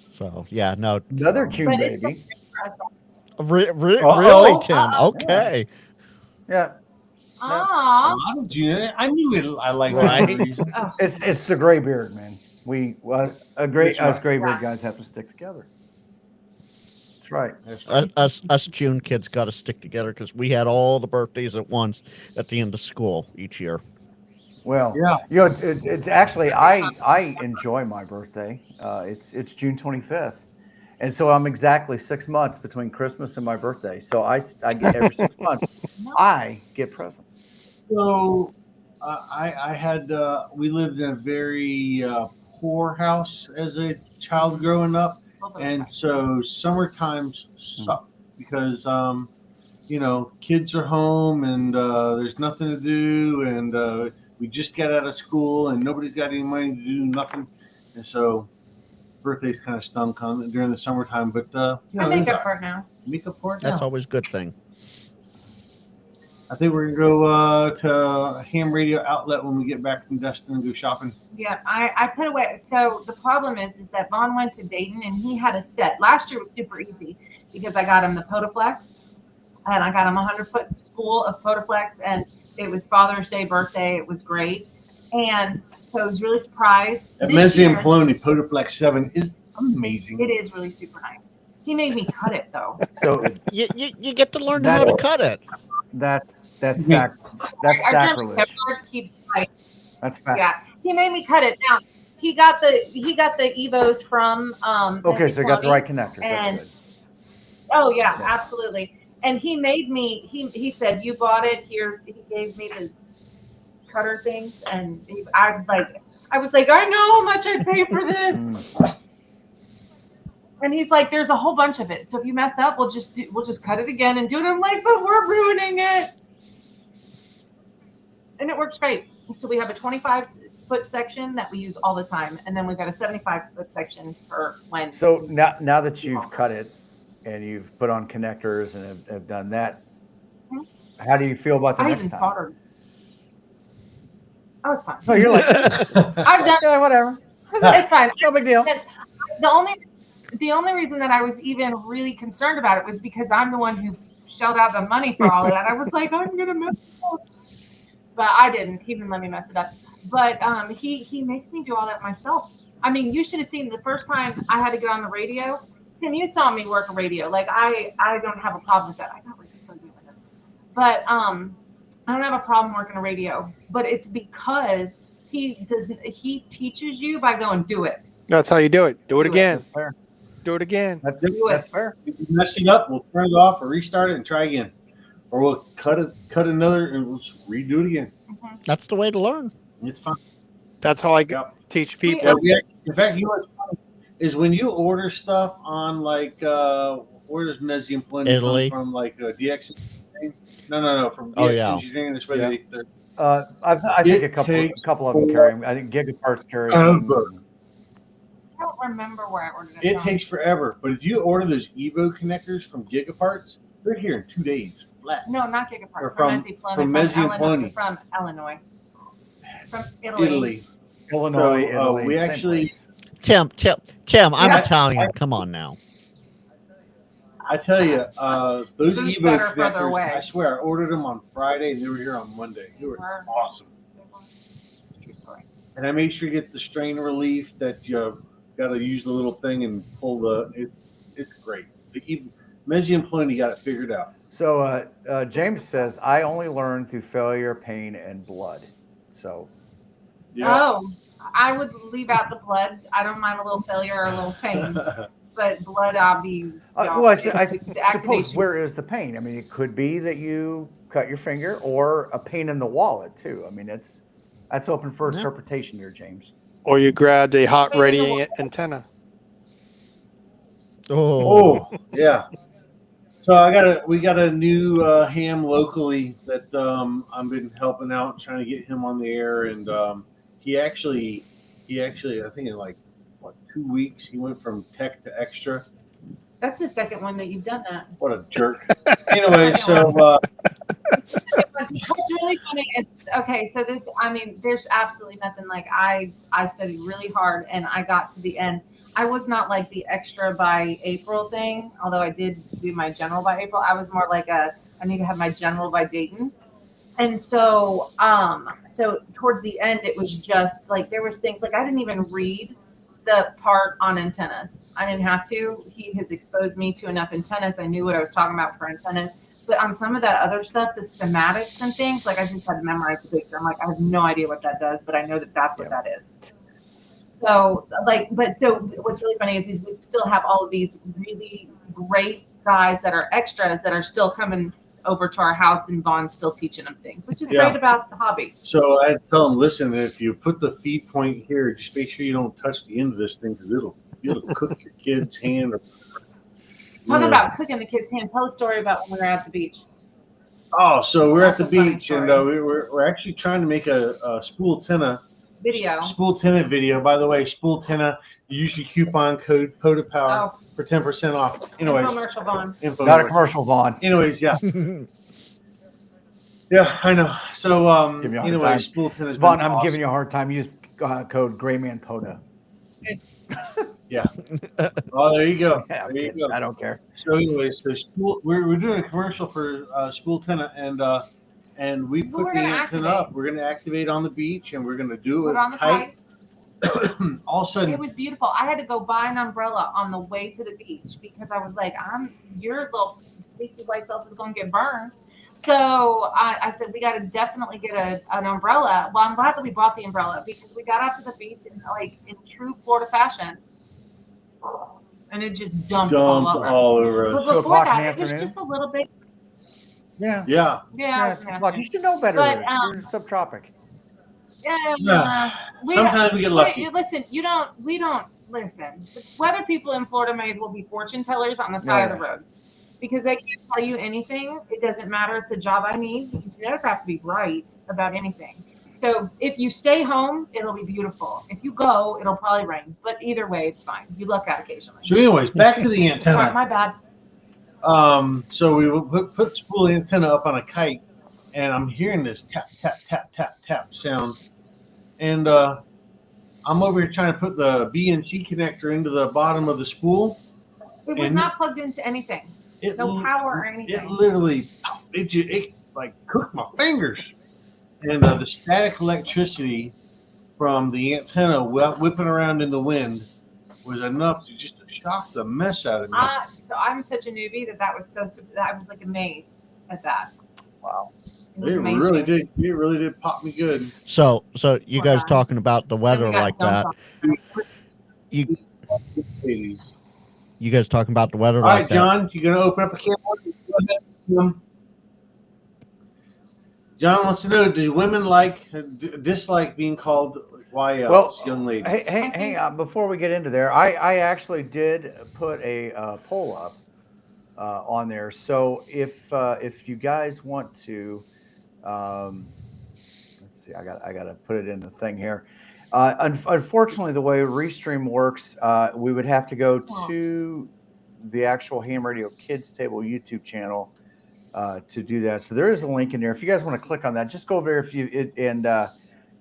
Speaker 6: So, yeah, no.
Speaker 5: Another June baby.
Speaker 6: Really, Tim? Okay.
Speaker 5: Yeah.
Speaker 9: Aww.
Speaker 1: I knew I liked
Speaker 6: it.
Speaker 5: It's the gray beard, man. Us gray beard guys have to stick together. That's right.
Speaker 6: Us June kids got to stick together because we had all the birthdays at once at the end of school each year.
Speaker 5: Well, yeah, it's actually I enjoy my birthday. It's June 25th, and so I'm exactly 6 months between Christmas and my birthday. So I get every 6 months I get presents.
Speaker 1: So I had we lived in a very poor house as a child growing up, and so summer times sucked because kids are home and there's nothing to do and we just got out of school and nobody's got any money to do nothing. And so birthdays kind of stunk during the summertime. But,
Speaker 9: I make up for it now.
Speaker 1: Make up for it now.
Speaker 6: That's always a good thing.
Speaker 1: I think we're going to go to a ham radio outlet when we get back from Destin and go shopping.
Speaker 9: Yeah, I put away. So the problem is that Vaughn went to Dayton and he had a set. Last year was super easy because I got him the POTA Flex. and I got him a 100-foot spool of PotaFlex, and it was Father's Day, birthday. It was great, and so I was really surprised.
Speaker 1: That Messi and Poloni PotaFlex 7 is amazing.
Speaker 9: It is really super nice. He made me cut it though.
Speaker 5: So
Speaker 6: you get to learn how to cut it.
Speaker 5: That's sacrilege.
Speaker 9: Keeps like,
Speaker 5: that's bad.
Speaker 9: Yeah, he made me cut it. Now he got the Evos from
Speaker 5: Okay, so you got the
Speaker 9: Poloni,
Speaker 5: right connectors.
Speaker 9: and
Speaker 5: That's good.
Speaker 9: oh yeah, absolutely. And he made me. He said, "You bought it. He gave me the cutter things, and I was like, I know how much I pay for this." And he's like, "There's a whole bunch of it. So if you mess up, we'll just cut it again and do it." I'm like, "But we're ruining it." And it works great. So we have a 25-foot section that we use all the time, and then we've got a 75-foot section for when.
Speaker 5: So now that you've cut it and you've put on connectors and have done that, how do you feel about the
Speaker 9: I
Speaker 5: next
Speaker 9: even
Speaker 5: time?
Speaker 9: soldered. Oh, it's fine.
Speaker 5: No, you're like,
Speaker 9: I've done
Speaker 5: yeah, whatever.
Speaker 9: It's fine.
Speaker 5: No big deal.
Speaker 9: The only reason that I was even really concerned about it was because I'm the one who shelled out the money for all of that. I was like, I'm gonna mess it up. But I didn't. He didn't let me mess it up. But he makes me do all that myself. I mean, you should have seen the first time I had to get on the radio. Tim, you saw me work a radio. Like I don't have a problem with that. I got but I don't have a problem working a radio. But it's because he teaches you by going, do it.
Speaker 8: That's how you do it. Do it again.
Speaker 5: That's fair.
Speaker 8: Do it again.
Speaker 5: That's fair.
Speaker 1: If you mess it up, we'll turn it off or restart it and try again. Or we'll cut another and we'll just redo it again.
Speaker 6: That's the way to learn.
Speaker 1: It's fine.
Speaker 8: That's how I teach people.
Speaker 1: In fact, you know what's funny is when you order stuff on like where does Messi and Poloni
Speaker 6: Italy
Speaker 1: come from? Like DX Engineering? No, from DX Engineering. That's where they're.
Speaker 5: I think a couple of them carry them. I think Gigaparts carry them.
Speaker 9: I don't remember where I ordered it.
Speaker 1: It takes forever, but if you order those Evo connectors from Gigaparts, they're here in 2 days flat.
Speaker 9: No, not Gigaparts.
Speaker 1: Or
Speaker 9: From Messi
Speaker 1: and Poloni.
Speaker 9: From Illinois. From Italy.
Speaker 5: Illinois, Italy.
Speaker 1: We actually.
Speaker 6: Tim, I'm Italian. Come on now.
Speaker 1: I tell you, those
Speaker 9: Who's
Speaker 1: Evo
Speaker 9: better further
Speaker 1: connectors,
Speaker 9: away?
Speaker 1: I swear, I ordered them on Friday and they were here on Monday. They were awesome. And I made sure you get the strain relief that you got to use the little thing and pull it's great. Messi and Poloni got it figured out.
Speaker 5: So James says, I only learn through failure, pain, and blood. So.
Speaker 1: Yeah.
Speaker 9: Oh, I would leave out the blood. I don't mind a little failure or a little pain. But blood, I'll be.
Speaker 5: Well, I suppose where is the pain? I mean, it could be that you cut your finger or a pain in the wallet, too. I mean, that's open for interpretation here, James.
Speaker 8: Or you grabbed a hot radiating antenna.
Speaker 1: Oh, yeah. So we got a new ham locally that I've been helping out, trying to get him on the air, and he actually, I think in like 2 weeks, he went from tech to extra.
Speaker 9: That's the second one that you've done that.
Speaker 1: What a jerk. Anyway, so
Speaker 9: what's really funny is so there's absolutely nothing like I studied really hard and I got to the end. I was not like the extra by April thing, although I did do my general by April. I was more like I need to have my general by Dayton. And so towards the end, it was just like there was things like I didn't even read the part on antennas. I didn't have to. He has exposed me to enough antennas. I knew what I was talking about for antennas. But on some of that other stuff, the schematics and things, like I just had to memorize the picture. I'm like, I have no idea what that does, but I know that that's what that is. So what's really funny is we still have all of these really great guys that are extras that are still coming over to our house, and Vaughn's still teaching them things, which is great about the hobby.
Speaker 1: So I tell them, listen, if you put the feed point here, just make sure you don't touch the end of this thing because it'll cook your kid's hand.
Speaker 9: Talking about cooking the kid's hand, tell a story about when we were at the beach.
Speaker 1: Oh, so we're at the beach, and we're actually trying to make a spool tenna
Speaker 9: video.
Speaker 1: Spool tenna video. By the way, spool tenna, you use your coupon code POTA Power for 10% off. Anyways,
Speaker 9: commercial Vaughn.
Speaker 5: Not a commercial Vaughn.
Speaker 1: Anyways, yeah. Yeah, I know. So, anyway, spool tenna.
Speaker 5: Vaughn, I'm giving you a hard time. Use code GraymanPOTA.
Speaker 1: Yeah. Oh, there you go.
Speaker 5: Yeah,
Speaker 1: There you go.
Speaker 5: I don't care.
Speaker 1: So anyway, so school, we're doing a commercial for school tenant, and we put the antenna up. We're going to activate on the beach, and we're going to do it with
Speaker 9: on the
Speaker 1: kite. All of a sudden,
Speaker 9: It was beautiful. I had to go buy an umbrella on the way to the beach because I was like, your little pasty white self is going to get burned. So I said, we got to definitely get an umbrella. Well, I'm glad that we brought the umbrella because we got out to the beach in true Florida fashion. And it just dumped all over us. But before that, it was just a little bit.
Speaker 1: Yeah.
Speaker 5: Like, you should know better.
Speaker 9: But,
Speaker 5: you're subtropic.
Speaker 1: Yeah. Sometimes we get lucky.
Speaker 9: Listen, we don't listen. The weather people in Florida may as well be fortune tellers on the side of the road because they can't tell you anything. It doesn't matter. It's a job I need because you never have to be right about anything. So if you stay home, it'll be beautiful. If you go, it'll probably rain. But either way, it's fine. You luck out occasionally.
Speaker 1: So anyways, back to the antenna.
Speaker 9: Sorry, my bad.
Speaker 1: So we put the spool antenna up on a kite, and I'm hearing this tap, tap, tap, tap, tap sound. And I'm over here trying to put the BNC connector into the bottom of the spool.
Speaker 9: It was not plugged into anything. No power or anything.
Speaker 1: It literally, it like cooked my fingers. And the static electricity from the antenna whipping around in the wind was enough to just shock the mess out of me.
Speaker 9: So I'm such a newbie that was so. I was like amazed at that.
Speaker 5: Wow.
Speaker 1: It really did. It really did pop me good.
Speaker 6: So you guys talking about the weather like that? You guys talking about the weather like that?
Speaker 1: All right, John, you gonna open up a can? Go ahead. John wants to know: do women dislike being called YLs, young lady?
Speaker 5: Hang on. Before we get into there, I actually did put a poll up on there. So if you guys want to, let's see, I got to put it in the thing here. Unfortunately, the way Restream works, we would have to go to the actual Ham Radio Kids Table YouTube channel to do that. So there is a link in there. If you guys want to click on that, just go over there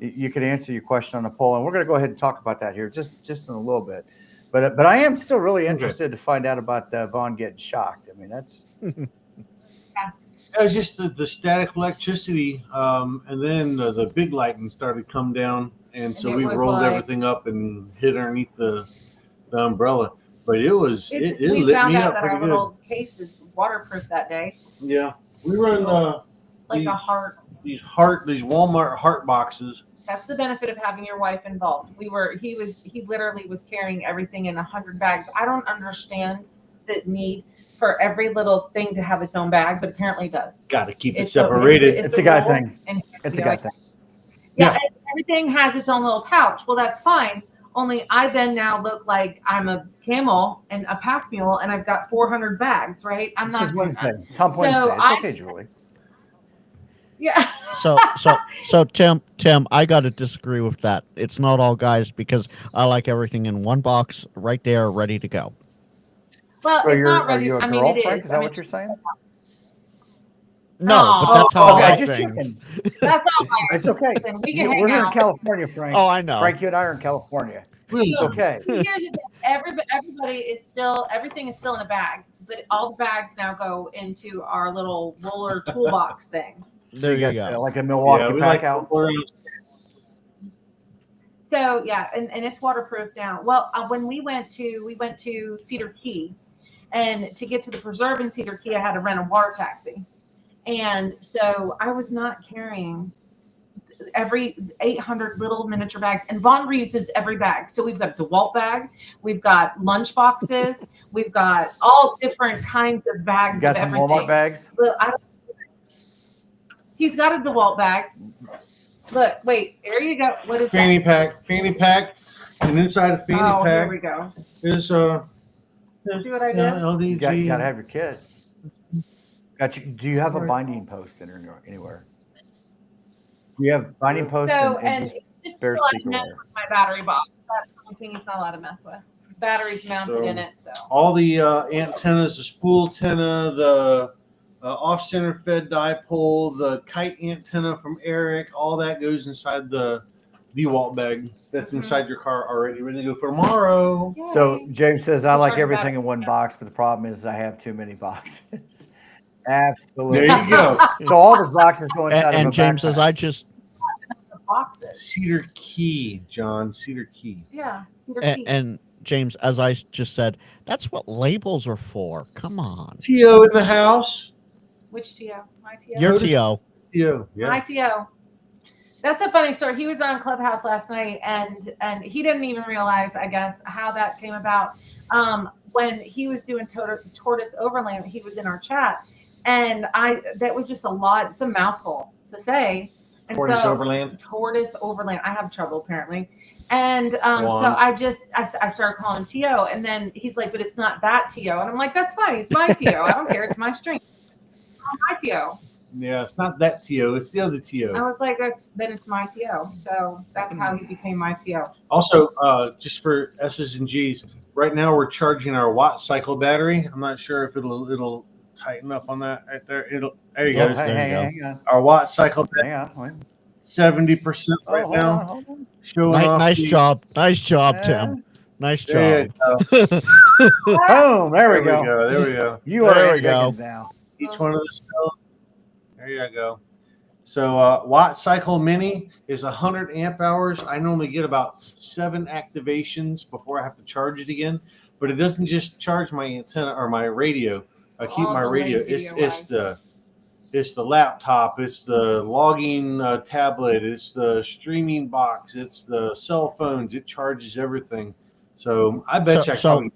Speaker 5: you can answer your question on the poll. And we're going to go ahead and talk about that here just in a little bit. But I am still really interested to find out about Vaughn getting shocked. I mean, that's.
Speaker 1: It was just the static electricity, and then the big lightning started to come down, and so we rolled everything up and hid underneath the umbrella. But it lit me up pretty good. We found out that our
Speaker 9: little case is waterproof that day.
Speaker 1: Yeah, we run
Speaker 9: like a heart.
Speaker 1: These Walmart heart boxes.
Speaker 9: That's the benefit of having your wife involved. He literally was carrying everything in 100 bags. I don't understand the need for every little thing to have its own bag, but apparently it does.
Speaker 1: Got to keep it separated.
Speaker 5: It's a guy thing. It's a guy thing.
Speaker 9: Yeah, everything has its own little pouch. Well, that's fine. Only I then now look like I'm a camel and a pack mule, and I've got 400 bags, right? I'm not doing that.
Speaker 5: It's Hump Wednesday. It's okay, Julie.
Speaker 9: Yeah.
Speaker 6: So Tim, I got to disagree with that. It's not all guys because I like everything in one box right there, ready to go.
Speaker 9: Well, it's not ready.
Speaker 5: Are you a girl, Frank? Is that what you're saying?
Speaker 6: No, but that's how I
Speaker 5: just
Speaker 6: think.
Speaker 5: checking.
Speaker 9: That's all.
Speaker 5: It's okay. We're here in California, Frank.
Speaker 6: Oh, I know.
Speaker 5: Frank, you and I are in California. It's okay.
Speaker 9: Here's the thing. Everything is still in a bag, but all the bags now go into our little roller toolbox thing.
Speaker 6: There you go.
Speaker 5: Like a Milwaukee pack out.
Speaker 9: So yeah, and it's waterproof now. Well, when we went to Cedar Key, and to get to the preserve in Cedar Key, I had to rent a water taxi, and so I was not carrying every 800 little miniature bags. And Vaughn reuses every bag. So we've got a DeWalt bag, we've got lunch boxes, we've got all different kinds of bags.
Speaker 5: You got some Walmart bags.
Speaker 9: Look, he's got a DeWalt bag. Look, wait, there you go. What is
Speaker 1: fanny
Speaker 9: that?
Speaker 1: Fanny pack, and inside a fanny pack.
Speaker 9: Here we go.
Speaker 1: Is
Speaker 9: see what I did?
Speaker 5: You got to have your kid. Do you have a binding post anywhere? Do you have binding post?
Speaker 9: So and just not allowed to mess with my battery box. That's something he's not allowed to mess with. Batteries mounted in it. So
Speaker 1: all the antennas, the spool antenna, the off-center fed dipole, the kite antenna from Eric, all that goes inside the DeWalt bag that's inside your car already ready to go for tomorrow.
Speaker 3: Yay.
Speaker 5: So James says, I like
Speaker 3: Talking about
Speaker 5: everything
Speaker 3: it.
Speaker 5: in one box, but the problem is I have too many boxes.
Speaker 1: There
Speaker 5: Absolutely.
Speaker 1: you go.
Speaker 5: So all of his boxes go inside of a
Speaker 6: And James says,
Speaker 5: backpack.
Speaker 6: I just
Speaker 3: Boxes.
Speaker 1: Cedar Key, John. Cedar Key.
Speaker 3: Yeah.
Speaker 6: and James, as I just said, that's what labels are for. Come on.
Speaker 1: T.O. in the house.
Speaker 3: Which TO? My TO?
Speaker 6: Your TO.
Speaker 1: T.O. Yeah.
Speaker 3: My TO. That's a funny story. He was on Clubhouse last night, and he didn't even realize, I guess, how that came about. When he was doing Tortoise Overland, he was in our chat, and that was just a lot. It's a mouthful to say. And
Speaker 1: Tortoise
Speaker 3: so,
Speaker 1: Overland.
Speaker 3: Tortoise Overland. I have trouble apparently. And so
Speaker 1: Juan.
Speaker 3: I started calling him TO, and then he's like, but it's not that TO. And I'm like, that's fine. It's my TO. I don't care. It's my stream. My TO.
Speaker 1: Yeah, it's not that T.O. It's the other
Speaker 3: I
Speaker 1: T.O.
Speaker 3: was like, then it's my TO. So that's how he became my TO.
Speaker 1: Also, just for S's and G's, right now we're charging our watt cycle battery. I'm not sure if it'll tighten up on that right there. There you
Speaker 6: Oh,
Speaker 1: go.
Speaker 5: Hang on.
Speaker 1: Our watt cycle battery,
Speaker 5: Hang on.
Speaker 1: 70% right
Speaker 5: hold
Speaker 1: now.
Speaker 5: on, hold on.
Speaker 1: Showing off.
Speaker 6: Nice job. Nice job, Tim. Nice
Speaker 1: There
Speaker 6: job.
Speaker 1: you go.
Speaker 5: Boom. There we go.
Speaker 1: There we go.
Speaker 5: You are
Speaker 6: There we go.
Speaker 5: indignant now.
Speaker 1: Each one of the cells. There you go. So watt cycle mini is 100 amp hours. I normally get about 7 activations before I have to charge it again. But it doesn't just charge my antenna or my radio. I keep my radio. It's the laptop. It's the logging tablet. It's the streaming box. It's the cell phones. It charges everything. So I bet you.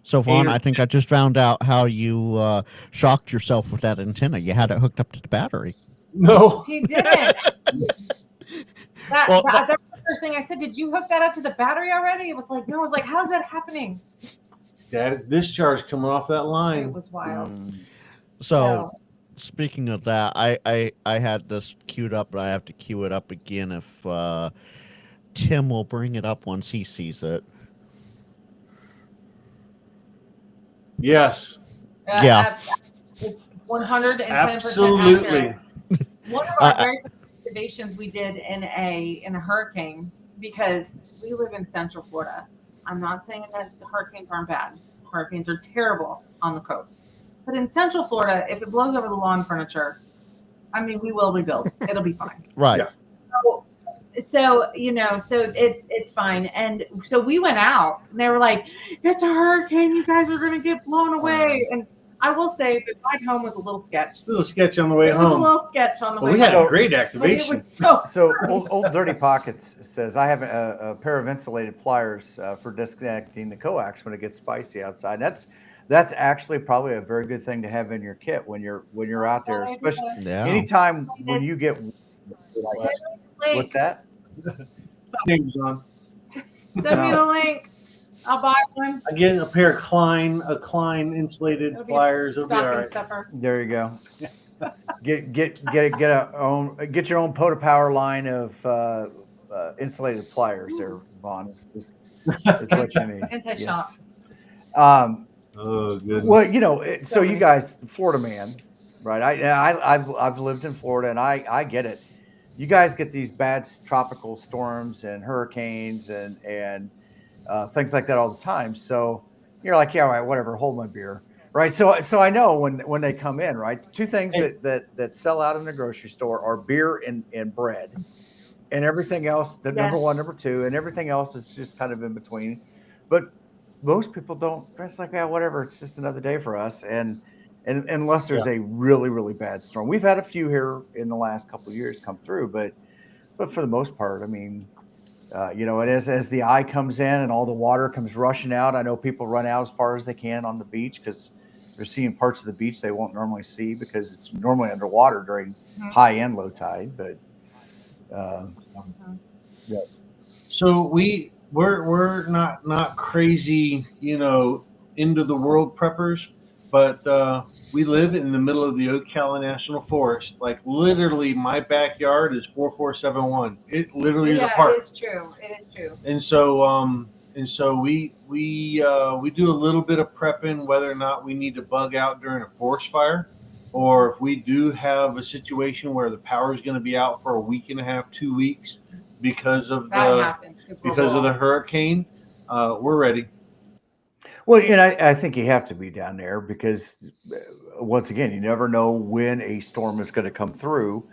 Speaker 6: So Vaughn, I think I just found out how you shocked yourself with that antenna. You had it hooked up to the battery.
Speaker 1: No,
Speaker 3: He didn't. That's the first thing I said. Did you hook that up to the battery already? It was like, no. I was like, how's that happening?
Speaker 1: That discharge coming off that
Speaker 3: It
Speaker 1: line.
Speaker 3: was wild.
Speaker 6: So, speaking of that, I had this queued up, but I have to queue it up again if Tim will bring it up once he sees it.
Speaker 1: Yes.
Speaker 6: Yeah.
Speaker 3: It's 110%
Speaker 1: Absolutely.
Speaker 3: accurate. One of our very first activations we did in a hurricane, because we live in Central Florida. I'm not saying that the hurricanes aren't bad. Hurricanes are terrible on the coast. But in Central Florida, if it blows over the lawn furniture, I mean, we will rebuild. It'll be fine.
Speaker 6: Right.
Speaker 1: Yeah.
Speaker 3: So it's fine. And so we went out, and they were like, "It's a hurricane. You guys are going to get blown away." And I will say the ride home was a little sketch.
Speaker 1: A little sketch on the way
Speaker 3: It was a
Speaker 1: home.
Speaker 3: little sketch on the way
Speaker 1: We
Speaker 3: home.
Speaker 1: had a great
Speaker 3: But
Speaker 1: activation.
Speaker 3: it was so
Speaker 5: Old Dirty Pockets says, I have a pair of insulated pliers for disconnecting the coax when it gets spicy outside. That's actually probably a very good thing to have in your kit when you're out there, especially anytime when you get. What's that?
Speaker 1: Name's on.
Speaker 3: Send me the link. I'll buy one.
Speaker 1: I get a pair of Klein insulated
Speaker 3: It'll be a
Speaker 1: pliers. It'll be all
Speaker 3: stocking
Speaker 1: right.
Speaker 3: stuffer.
Speaker 5: There you go. Get your own POTA Power line of insulated pliers. There, Vaughn is what you need.
Speaker 3: Anti-shock.
Speaker 5: Yes.
Speaker 1: Oh, good.
Speaker 5: Well, so you guys, Florida man, right? I've lived in Florida, and I get it. You guys get these bad tropical storms and hurricanes and things like that all the time. So you're like, yeah, all right, whatever, hold my beer, right? So I know when they come in, right? Two things that sell out in the grocery store are beer and bread, and everything else. The number one, number two, and everything else is just kind of in between. But most people don't. It's like, yeah, whatever. It's just another day for us, and unless there's a really, really bad storm. We've had a few here in the last couple of years come through, but for the most part, I mean, and as the eye comes in and all the water comes rushing out, I know people run out as far as they can on the beach because they're seeing parts of the beach they won't normally see because it's normally underwater during high and low tide. But
Speaker 1: yeah. So we're not crazy, end of the world preppers. But we live in the middle of the Ocala National Forest. Like literally, my backyard is 4471. It literally is a park.
Speaker 3: It is true. It is true.
Speaker 1: And so we do a little bit of prepping, whether or not we need to bug out during a forest fire, or if we do have a situation where the power is going to be out for a week and a half, 2 weeks. because of
Speaker 3: That
Speaker 1: the
Speaker 3: happens
Speaker 1: because of the hurricane. We're ready.
Speaker 5: Well, and I think you have to be down there because, once again, you never know when a storm is going to come through,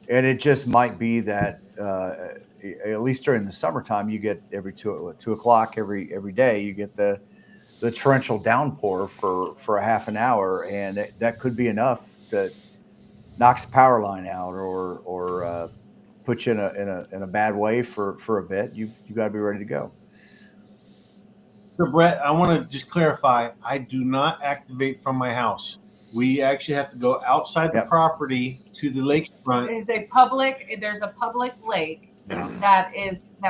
Speaker 5: and it just might be that at least during the summertime, you get every 2 o'clock every day, you get the torrential downpour for a half an hour, and that could be enough that knocks the power line out or put you in a bad way for a bit. You got to be ready to go.
Speaker 1: So Brett, I want to just clarify. I do not activate from my house. We actually have to go outside the property to the lakefront.
Speaker 3: There's a public lake that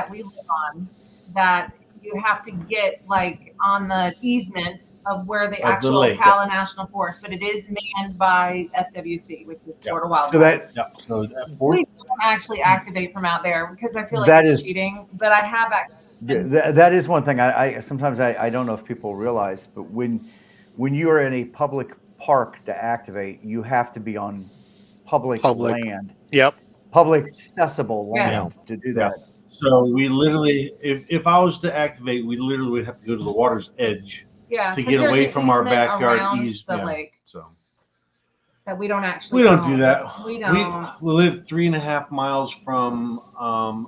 Speaker 3: we live on that you have to get like on the easement of where the actual Ocala National Forest, but it is manned by FWC, which is Florida Wildlife. We don't actually activate from out there because I feel like it's cheating, but I have
Speaker 5: that is one thing I sometimes I don't know if people realize, but when you are in a public park to activate, you have to be on public land.
Speaker 8: Yep.
Speaker 5: Public accessible land to do that.
Speaker 1: So we literally, if I was to activate, we literally would have to go to the water's edge to get away from our backyard
Speaker 3: lake.
Speaker 1: So
Speaker 3: that we don't actually.
Speaker 1: We don't do that.
Speaker 3: We don't.
Speaker 1: We live 3.5 miles from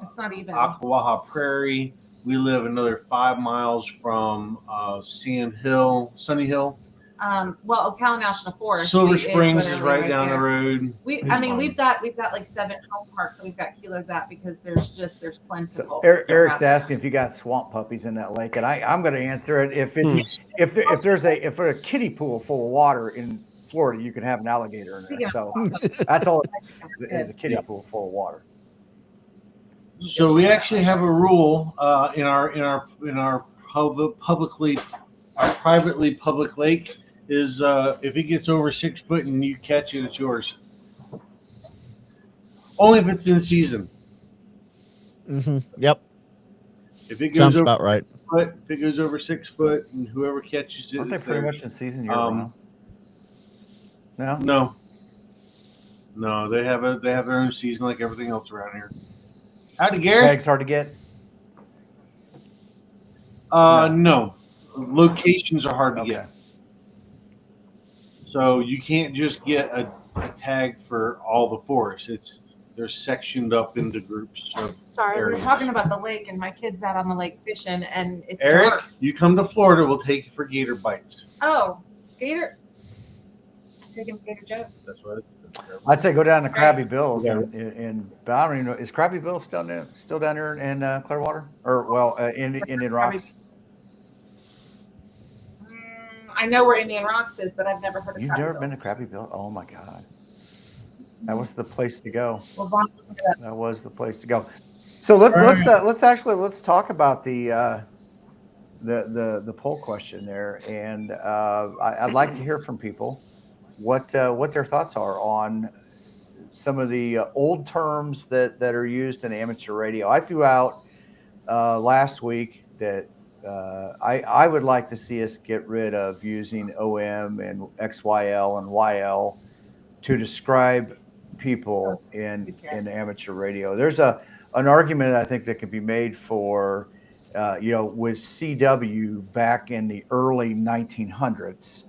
Speaker 3: it's not even
Speaker 1: Akawaha Prairie. We live another 5 miles from Sunny Hill.
Speaker 3: Well, Ocala National Forest.
Speaker 1: Silver Springs is right down the road.
Speaker 3: We've got like 7 home parks that we've got kilos at because there's plentiful.
Speaker 5: So Eric's asking if you got swamp puppies in that lake, and I'm going to answer it. If there's a kiddie pool full of water in Florida, you can have an alligator in there. So that's all it is, a kiddie pool full of water.
Speaker 1: So we actually have a rule in our privately public lake is if it gets over 6 foot and you catch it, it's yours. Only if it's in season.
Speaker 6: Mm-hmm. Yep.
Speaker 1: If it goes over
Speaker 6: about right.
Speaker 1: Foot, if it goes over 6 foot and whoever catches it,
Speaker 5: aren't they pretty much in season year round?
Speaker 1: No. They have their own season like everything else around here. Howdy, Gary.
Speaker 5: Tags hard to get?
Speaker 1: No. Locations are hard to get. So you can't just get a tag for all the forests. They're sectioned up into groups.
Speaker 3: Sorry, we were talking about the lake, and my kid's out on the lake fishing, and it's
Speaker 1: Eric,
Speaker 3: dark.
Speaker 1: you come to Florida, we'll take you for gator bites.
Speaker 3: Oh, gator. Take him to Gator Joe's.
Speaker 1: That's what.
Speaker 5: I'd say go down to Krabby Bill's, and but I don't even know, is Krabby Bill's still down there in Clearwater, or Indian Rocks?
Speaker 3: I know where Indian Rocks is, but I've never heard of.
Speaker 5: You've never been to Krabby Bill? Oh my God, that was the place to go.
Speaker 3: Well, Vaughn's looking it up.
Speaker 5: That was the place to go. So let's talk about the poll question there, and I'd like to hear from people what their thoughts are on some of the old terms that are used in amateur radio. I threw out last week that I would like to see us get rid of using OM and XYL and YL to describe people in amateur radio. There's an argument I think that can be made for with CW back in the early 1900s,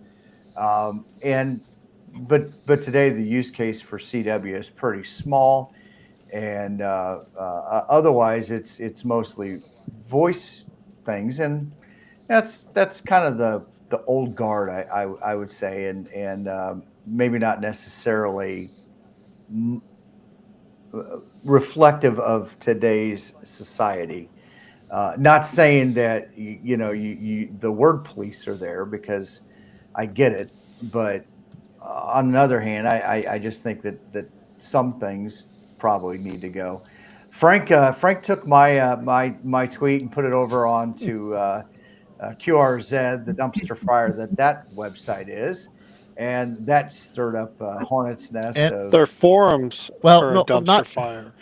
Speaker 5: but today the use case for CW is pretty small, and otherwise it's mostly voice things, and that's kind of the old guard I would say, and maybe not necessarily reflective of today's society. Not saying that the word police are there, because I get it, but on the other hand, I just think that some things probably need to go. Frank took my tweet and put it over onto QRZ, the dumpster fire that website is, and that stirred up a hornet's nest.
Speaker 8: And their forums for a dumpster fire.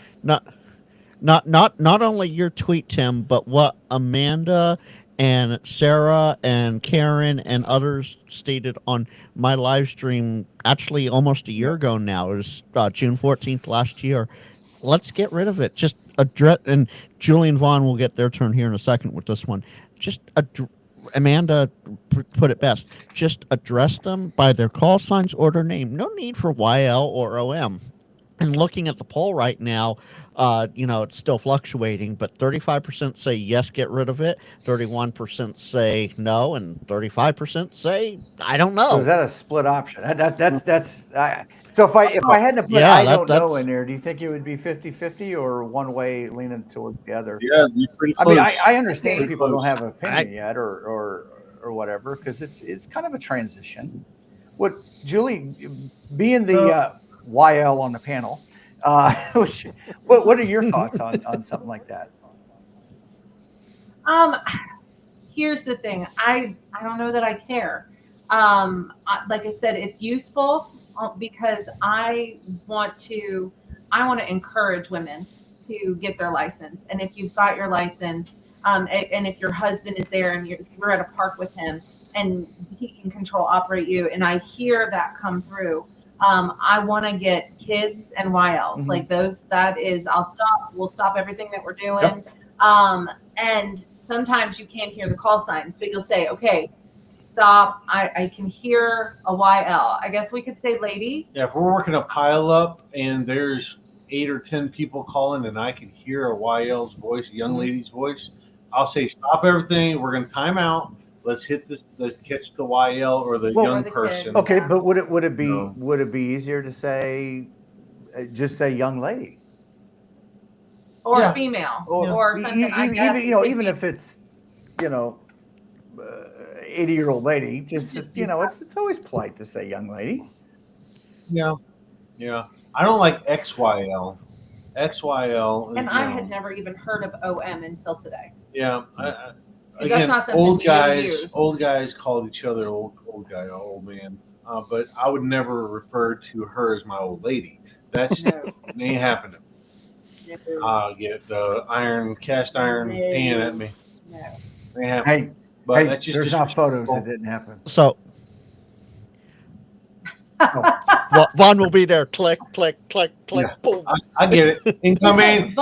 Speaker 6: Not only your tweet, Tim, but what Amanda and Sarah and Karen and others stated on my live stream, actually almost a year ago now. It was June 14th last year. Let's get rid of it. Just address, and Julie and Vaughn will get their turn here in a second with this one. Just Amanda put it best. Just address them by their call signs or their name. No need for YL or OM. And looking at the poll right now, it's still fluctuating, but 35% say yes, get rid of it. 31% say no, and 35% say I don't know.
Speaker 5: So is that a split option? So if I had to put I don't know in there, do you think it would be 50-50 or one way leaning towards the other?
Speaker 1: Yeah, it'd be pretty close.
Speaker 5: I mean, I understand
Speaker 1: Pretty
Speaker 5: people
Speaker 1: close.
Speaker 5: don't have an opinion yet or whatever, because it's kind of a transition. What Julie, being the YL on the panel, what are your thoughts on something like that?
Speaker 3: Here's the thing. I don't know that I care. Like I said, it's useful because I want to encourage women to get their license. And if you've got your license, and if your husband is there and you're at a park with him and he can operate you, and I hear that come through, I want to get kids and YLs like those. We'll stop everything that we're doing. Yep. And sometimes you can't hear the call sign. So you'll say, okay, stop. I can hear a YL. I guess we could say lady.
Speaker 1: Yeah, if we're working a pile up and there's 8 or 10 people calling and I can hear a YL's voice, a young lady's voice, I'll say, stop everything. We're going to time out. Let's catch the YL or the young person.
Speaker 3: Kid,
Speaker 5: okay, but would it be easier to say, just say young lady?
Speaker 3: Or female, or something.
Speaker 5: Even if it's, 80-year-old lady, just it's always polite to say young lady.
Speaker 1: Yeah. I don't like XYL. XYL.
Speaker 3: And I had never even heard of OM until today.
Speaker 1: Yeah.
Speaker 3: Again, that's not something
Speaker 1: old guys called each other old guy, old man. But I would never refer to her as my old lady. That's ain't happening. Get the cast iron pan at me.
Speaker 3: No.
Speaker 5: Hey, that's just there's not photos. It didn't happen.
Speaker 6: So, Vaughn will be there. Click, click, click, click.
Speaker 1: Yeah,
Speaker 6: boom.
Speaker 1: I get it. Incoming.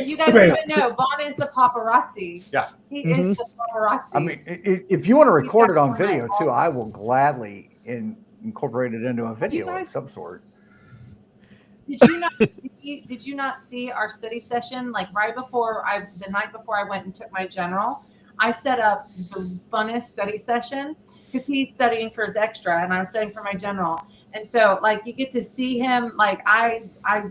Speaker 3: You guys even know Vaughn is the paparazzi.
Speaker 1: Yeah,
Speaker 3: he is the paparazzi.
Speaker 5: I mean, if you want to record it on video too, I will gladly incorporate it into a video of some sort.
Speaker 3: Did you not see our study session? Like the night before I went and took my general, I set up the funnest study session because he's studying for his extra and I was studying for my general. And so like you get to see him, like I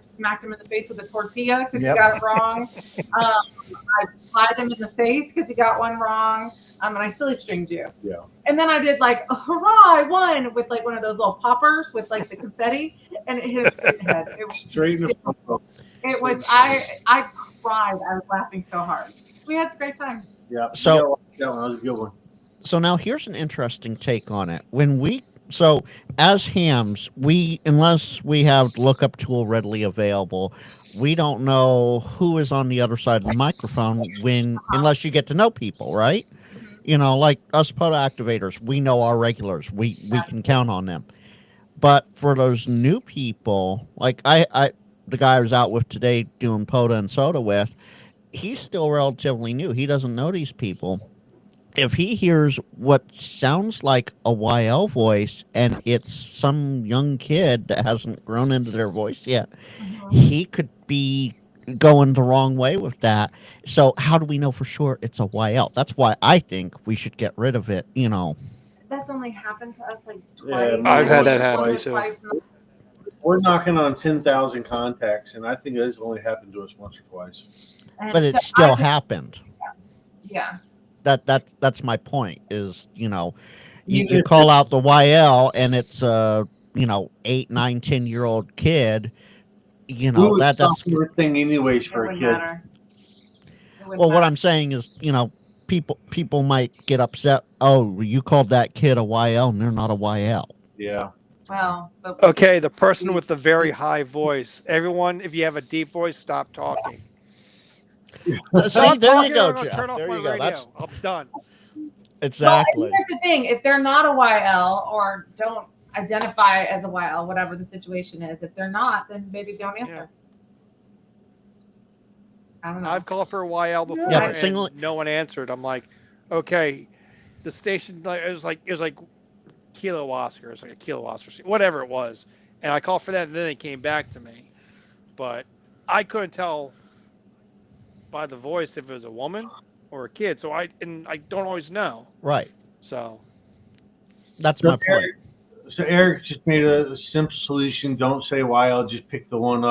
Speaker 3: smacked him in the face with a tortilla because he got it wrong. I plied him in the face because he got one wrong. And I silly stringed you. Yeah. And then I did like, hurrah, I won with like one of those little poppers with like the confetti, and it hit his straight head. It was straight in the It was I cried. I was laughing so hard. We had a great time.
Speaker 1: Yeah.
Speaker 6: So
Speaker 1: that was a good one.
Speaker 6: So now here's an interesting take on it. As hams, unless we have lookup tool readily available, we don't know who is on the other side of the microphone unless you get to know people, right? Like us POTA activators, we know our regulars. We can count on them. But for those new people, like the guy I was out with today doing POTA and soda with, he's still relatively new. He doesn't know these people. If he hears what sounds like a YL voice and it's some young kid that hasn't grown into their voice yet, he could be going the wrong way with that. So how do we know for sure it's a YL? That's why I think we should get rid of it,
Speaker 3: That's only happened to us like twice.
Speaker 8: I've had that happen too.
Speaker 1: We're knocking on 10,000 contacts, and I think that's only happened to us once or twice.
Speaker 6: But it still happened.
Speaker 3: Yeah.
Speaker 6: That's my point is, you call out the YL and it's a, 8, 9, 10-year-old kid, that's
Speaker 1: the thing anyways for a kid.
Speaker 6: Well, what I'm saying is, people might get upset. Oh, you called that kid a YL and they're not a YL.
Speaker 1: Yeah.
Speaker 3: Well,
Speaker 8: okay, the person with the very high voice. Everyone, if you have a deep voice, stop talking.
Speaker 6: See, there you go, Jeff.
Speaker 8: Turn off my radio. I'm done.
Speaker 6: Exactly.
Speaker 3: Well, here's the thing: if they're not a YL or don't identify as a YL, whatever the situation is, if they're not, then maybe don't answer. I don't know.
Speaker 8: I've called for a YL before,
Speaker 6: Yeah, but
Speaker 8: and
Speaker 6: single-
Speaker 8: no one answered. I'm like, okay, the station it was like Kilo Oscar, it was like a Kilo Oscar, whatever it was, and I called for that, and then they came back to me, but I couldn't tell by the voice if it was a woman or a kid, so I don't always know.
Speaker 6: Right.
Speaker 8: So
Speaker 6: That's my point.
Speaker 1: So Eric just made a simple solution. Don't say why. I'll just pick that one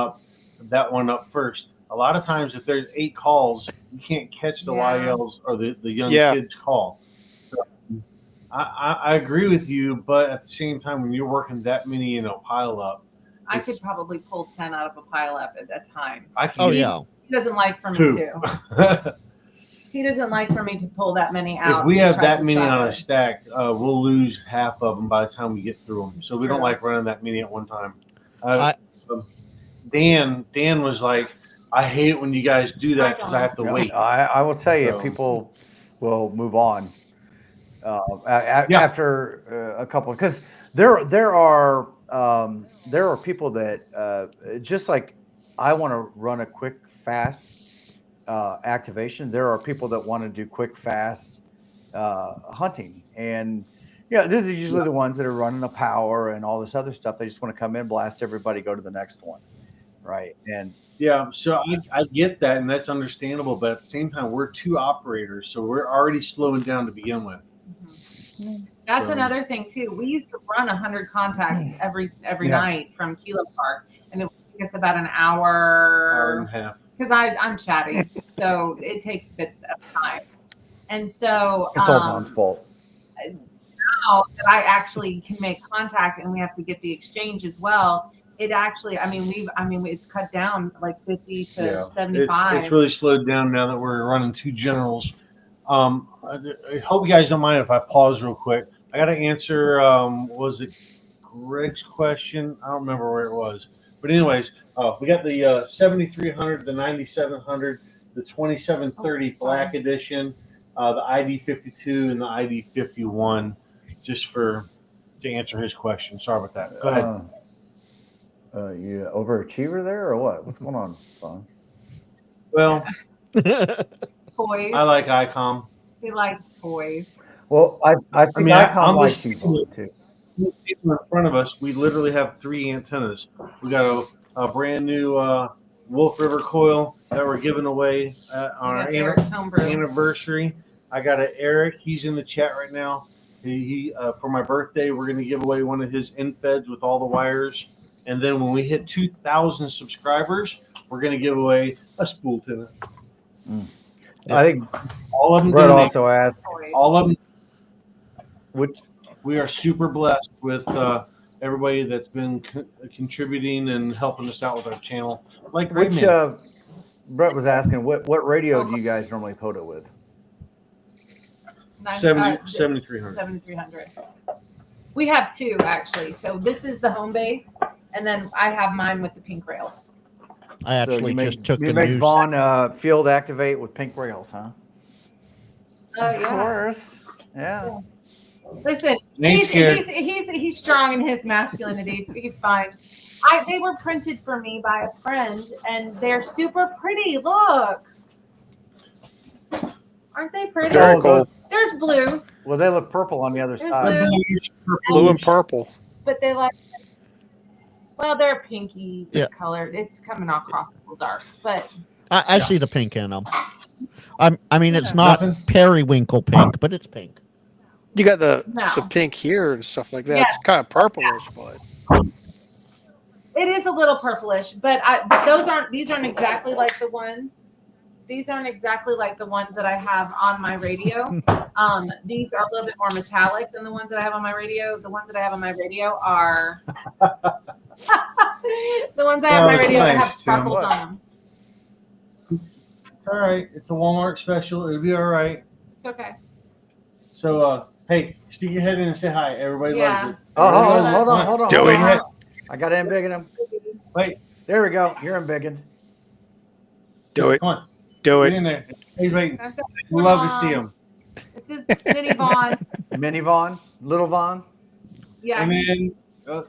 Speaker 1: up first. A lot of times, if there's 8 calls, you can't catch the YLs or the young kids call. So I agree with you, but at the same time, when you're working that many in a pile up,
Speaker 3: I could probably pull 10 out of a pile up at a time.
Speaker 6: Oh,
Speaker 3: He doesn't like for me to. He doesn't like for me to pull that many out.
Speaker 1: If we have that many on a stack, we'll lose half of them by the time we get through them. So we don't like running that many at one time. Dan was like, I hate it when you guys do that because I have to wait.
Speaker 5: I will tell you, people will move on after a couple, because there are people that just like I want to run a quick, fast activation. There are people that want to do quick, fast hunting, and they're usually the ones that are running a power and all this other stuff. They just want to come in, blast everybody, go to the next one, right? And
Speaker 1: so I get that, and that's understandable. But at the same time, we're 2 operators, so we're already slowing down to begin with.
Speaker 3: Mm-hmm. That's another thing too. We used to run 100 contacts every night from Kilo Park, and it would take us about an hour
Speaker 1: and a half.
Speaker 3: Because I'm chatty, so it takes a bit of time. And so
Speaker 5: it's all Vaughn's fault.
Speaker 3: Now that I actually can make contact, and we have to get the exchange as well, it actually, it's cut down like 50 to 75.
Speaker 1: It's really slowed down now that we're running 2 generals. I hope you guys don't mind if I pause real quick. I got to answer, was it Greg's question? I don't remember where it was. But anyways, we got the 7300, the 9700, the 2730 Black Edition, the ID52, and the ID51, just to answer his question. Sorry about that. Go ahead.
Speaker 5: You overachiever there, or what? What's going on, Vaughn?
Speaker 1: Well,
Speaker 3: toys.
Speaker 1: I like ICOM.
Speaker 3: He likes toys.
Speaker 5: Well, I think ICOM likes you too.
Speaker 1: In front of us, we literally have 3 antennas. We got a brand new Wolf River coil that we're giving away on our anniversary. I got an Eric. He's in the chat right now. He for my birthday, we're going to give away one of his infeds with all the wires. And then when we hit 2,000 subscribers, we're going to give away a spool antenna.
Speaker 5: I think
Speaker 1: all of them.
Speaker 5: Brett also asked.
Speaker 1: All of them. We are super blessed with everybody that's been contributing and helping us out with our channel. Like
Speaker 5: Brett was asking, what radio do you guys normally POTA with?
Speaker 1: 7300.
Speaker 3: 7300. We have 2 actually. So this is the home base, and then I have mine with the pink rails.
Speaker 6: I actually just took
Speaker 5: the news. Vaughn field activate with pink rails, huh? Of course. Yeah.
Speaker 3: Listen, he's strong in his masculinity. He's fine. They were printed for me by a friend, and they're super pretty. Look, aren't they pretty?
Speaker 8: Very cool.
Speaker 3: There's blue.
Speaker 5: Well, they look purple on the other side.
Speaker 8: Blue and purple.
Speaker 3: But they they're pinky colored. It's coming across a little dark, but
Speaker 6: I see the pink in them. It's not periwinkle pink, but it's pink.
Speaker 8: You got the pink here and stuff like that. Yes. It's kind of purplish, but
Speaker 3: it is a little purplish. But these aren't exactly like the ones. These aren't exactly like the ones that I have on my radio. These are a little bit more metallic than the ones that I have on my radio. The ones that I have on my radio are the ones I have on my radio that have sparkles on them.
Speaker 1: It's all right. It's a Walmart special. It'll be all right.
Speaker 3: It's okay.
Speaker 1: So, hey, stick your head in and say hi. Everybody loves it.
Speaker 5: Hold on.
Speaker 8: Do it.
Speaker 5: I got to embiggen him.
Speaker 1: Wait.
Speaker 5: There we go. You're embiggened.
Speaker 8: Do it.
Speaker 1: Come on.
Speaker 8: Do it.
Speaker 1: Get in there. He's waiting. We love to see him.
Speaker 3: This is Mini Vaughn.
Speaker 5: Mini Vaughn. Little Vaughn.
Speaker 3: Yeah.
Speaker 1: And then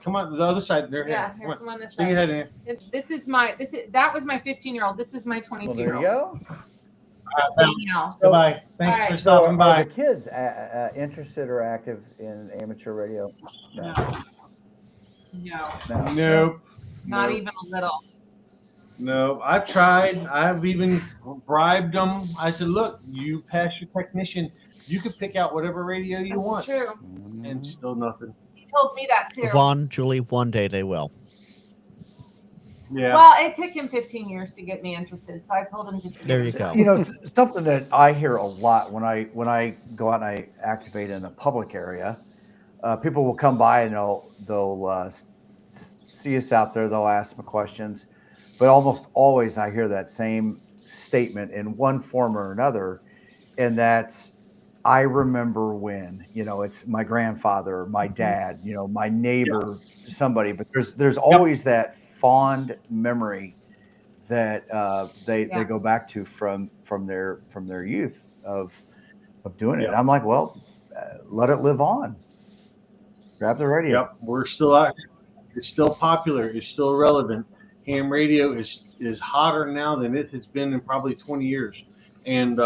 Speaker 1: Come on, the other side. There,
Speaker 3: Yeah,
Speaker 1: here.
Speaker 3: come on this
Speaker 1: Stick your
Speaker 3: side.
Speaker 1: head in.
Speaker 3: That was my 15-year-old. This is my 22-year-old.
Speaker 5: Well,
Speaker 1: there you go.
Speaker 3: Danielle.
Speaker 1: Goodbye. Thanks for
Speaker 5: So
Speaker 1: stopping
Speaker 5: are
Speaker 1: by.
Speaker 5: the kids interested or active in amateur radio? No.
Speaker 3: No,
Speaker 1: Nope.
Speaker 3: not
Speaker 1: Nope.
Speaker 3: even a little.
Speaker 1: No, I've tried. I've even bribed them. I said, "Look, you pass your technician. You could pick out whatever radio you
Speaker 3: That's
Speaker 1: want."
Speaker 3: true.
Speaker 1: And still nothing.
Speaker 3: He told me that too.
Speaker 6: Vaughn, Julie, one day they will.
Speaker 1: Yeah.
Speaker 3: Well, it took him 15 years to get me interested, so I told him just to.
Speaker 6: There you go.
Speaker 5: You know, something that I hear a lot when I go out and I activate in a public area, people will come by and they'll see us out there. They'll ask me questions, but almost always I hear that same statement in one form or another, and that's, I remember when, it's my grandfather, my dad, my neighbor, somebody. But there's always that fond memory that they go back to from their youth of doing it. And I'm like, well, let it live on. Grab the radio.
Speaker 1: Yep, we're still out here. It's still popular. It's still relevant. Ham radio is hotter now than it has been in probably 20 years. And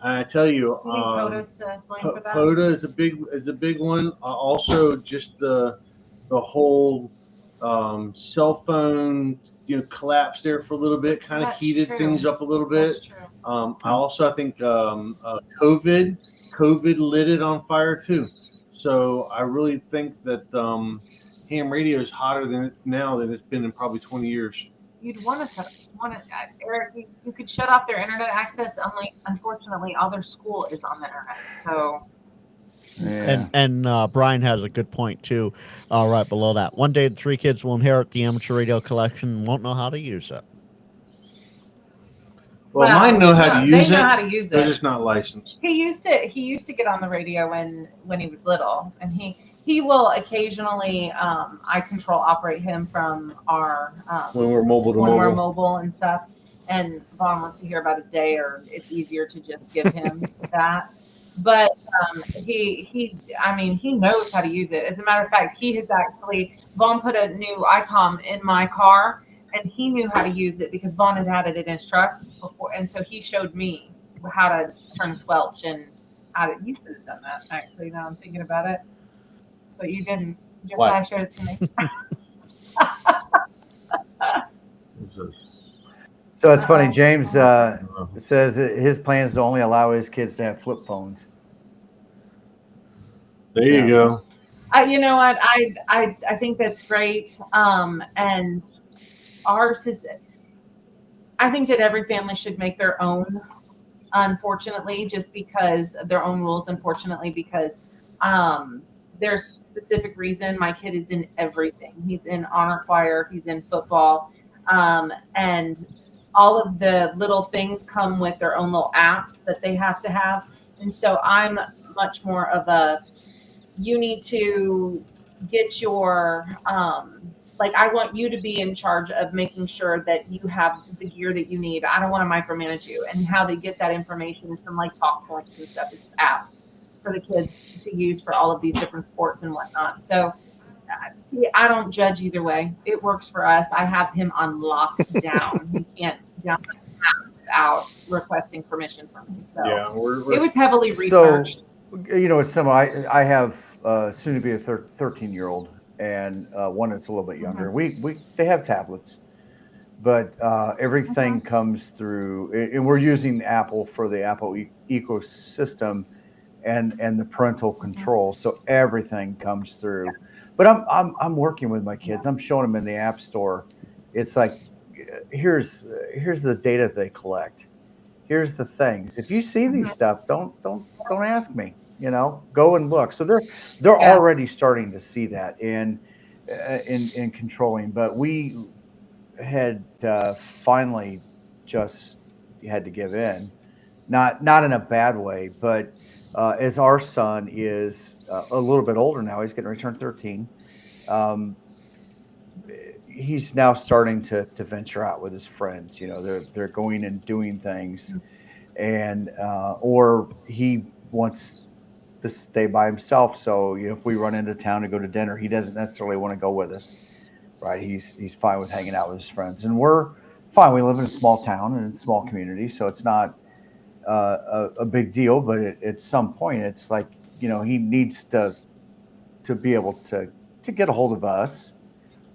Speaker 1: I tell you,
Speaker 3: POTA's to blame for that?
Speaker 1: POTA is a big one. Also, just the whole cell phone collapsed there for a little bit, kind of heated things up a little bit.
Speaker 3: That's true.
Speaker 1: I think COVID lit it on fire too. So I really think that ham radio is hotter now than it's been in probably 20 years.
Speaker 3: You'd want to Eric, you could shut off their internet access. Only, unfortunately, all their school is on the internet. So.
Speaker 5: Yeah.
Speaker 6: And Brian has a good point too, right below that. One day the three kids will inherit the amateur radio collection and won't know how to use it.
Speaker 1: Well, mine know how to use it.
Speaker 3: They know how to use it.
Speaker 1: They're just not licensed.
Speaker 3: He used to get on the radio when he was little, and he will occasionally. I control operate him from our
Speaker 1: when we're mobile to
Speaker 3: when
Speaker 1: mobile.
Speaker 3: we're mobile and stuff. And Vaughn wants to hear about his day, or it's easier to just give him that. But he knows how to use it. As a matter of fact, he has actually, Vaughn put a new ICOM in my car, and he knew how to use it because Vaughn had it in his truck before, and so he showed me how to turn a squelch and how to. You should have done that actually. Now I'm thinking about it, but you didn't. Josiah showed it to me.
Speaker 5: So it's funny. James says that his plan is to only allow his kids to have flip phones.
Speaker 1: There you go.
Speaker 3: You know what? I think that's great. And ours is. I think that every family should make their own. Unfortunately, just because their own rules. Unfortunately, because there's specific reason. My kid is in everything. He's in honor choir. He's in football, and all of the little things come with their own little apps that they have to have. And so I'm much more of a, you need to get your, I want you to be in charge of making sure that you have the gear that you need. I don't want to micromanage you. And how they get that information is from talk points and stuff. It's apps for the kids to use for all of these different sports and whatnot. So I don't judge either way. It works for us. I have him on lockdown. He can't download the app without requesting permission from me. So
Speaker 1: yeah,
Speaker 3: it was heavily researched.
Speaker 5: So, it's similar. I have soon to be a 13-year-old and one that's a little bit younger. They have tablets, but everything comes through, and we're using Apple for the Apple ecosystem and the parental control. So everything comes through. But I'm working with my kids. I'm showing them in the App Store. It's like, here's the data they collect. Here's the things. If you see these stuff, don't ask me. Go and look. So they're already starting to see that in controlling. But we had finally just had to give in, not in a bad way, but. As our son is a little bit older now, he's getting ready to turn 13. He's now starting to venture out with his friends. They're going and doing things, and or he wants to stay by himself. So if we run into town to go to dinner, he doesn't necessarily want to go with us, right? He's fine with hanging out with his friends, and we're fine. We live in a small town and a small community, so it's not a big deal. But at some point, it's like he needs to be able to get a hold of us,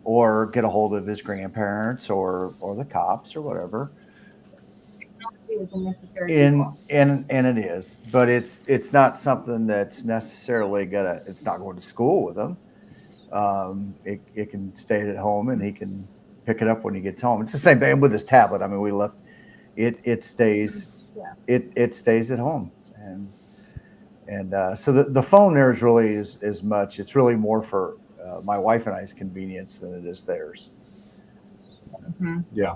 Speaker 5: or get a hold of his grandparents, or the cops, or whatever.
Speaker 3: Is a necessary evil.
Speaker 5: And it is, but it's not something that's necessarily it's not going to school with him. It can stay at home, and he can pick it up when he gets home. It's the same thing with his tablet. I mean, we left it stays it stays at home, and so the phone there is really as much. It's really more for my wife and I's convenience than it is theirs.
Speaker 3: Mm-hmm.
Speaker 1: Yeah.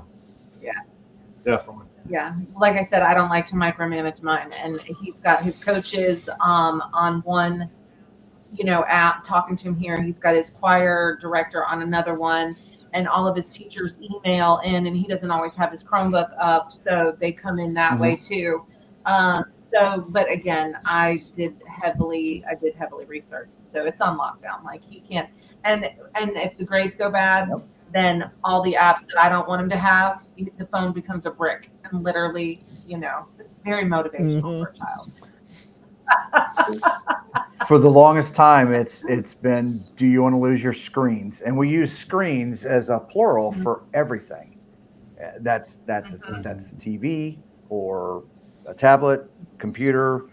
Speaker 1: Definitely.
Speaker 3: Yeah, like I said, I don't like to micromanage mine, and he's got his coaches on one, app talking to him here. He's got his choir director on another one, and all of his teachers email in, and he doesn't always have his Chromebook up, so they come in that way too. But again, I did heavily research, so it's on lockdown. Like he can't, and if the grades go bad.
Speaker 5: Yep.
Speaker 3: Then all the apps that I don't want him to have, the phone becomes a brick. And literally, it's very motivational for a child.
Speaker 5: For the longest time, it's been, do you want to lose your screens? And we use screens as a plural for everything. That's the TV or a tablet, computer,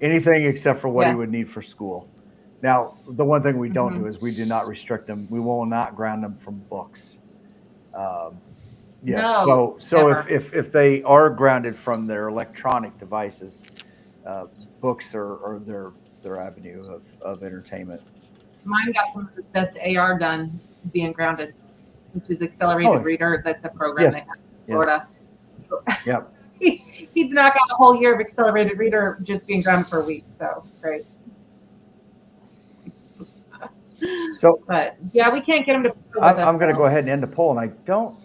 Speaker 5: anything except for what he would need for school. Now, the one thing we don't do is we do not restrict them. We will not ground them from books.
Speaker 3: No,
Speaker 5: so if they are grounded from their electronic devices, books are their avenue of entertainment.
Speaker 3: Mine got some of his best AR done being grounded, which is Accelerated Reader. That's a program they have in Florida. So,
Speaker 5: yep.
Speaker 3: He'd knock out a whole year of Accelerated Reader just being grounded for a week. So it's great.
Speaker 5: So,
Speaker 3: but yeah, we can't get him to.
Speaker 5: I'm going to go ahead and end the poll, and I don't.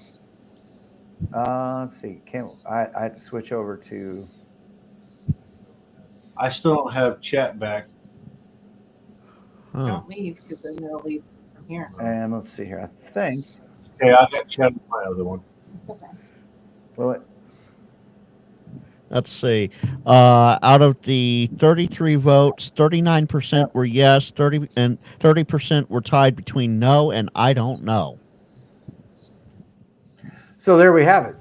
Speaker 5: Let's see. I had to switch over to.
Speaker 1: I still don't have chat back.
Speaker 3: Don't leave, because then they'll leave from here.
Speaker 5: And let's see here. I think.
Speaker 1: Hey, I got chat on my other one.
Speaker 3: It's okay.
Speaker 5: Will it?
Speaker 6: Let's see. Out of the 33 votes, 39% were yes, 30% were tied between no and I don't know.
Speaker 5: So there we have it.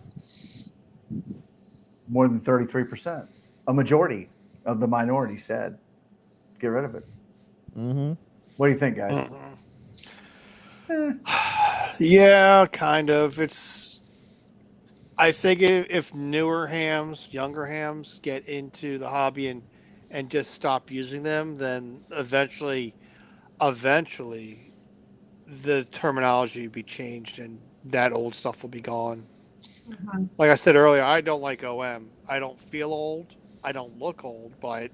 Speaker 5: More than 33%. A majority of the minority said, get rid of it.
Speaker 6: Mm-hmm.
Speaker 5: What do you think, guys?
Speaker 8: Yeah, kind of. I think if newer hams, younger hams get into the hobby and just stop using them, then eventually the terminology will be changed and that old stuff will be gone.
Speaker 3: Mm-hmm.
Speaker 8: Like I said earlier, I don't like OM. I don't feel old. I don't look old, but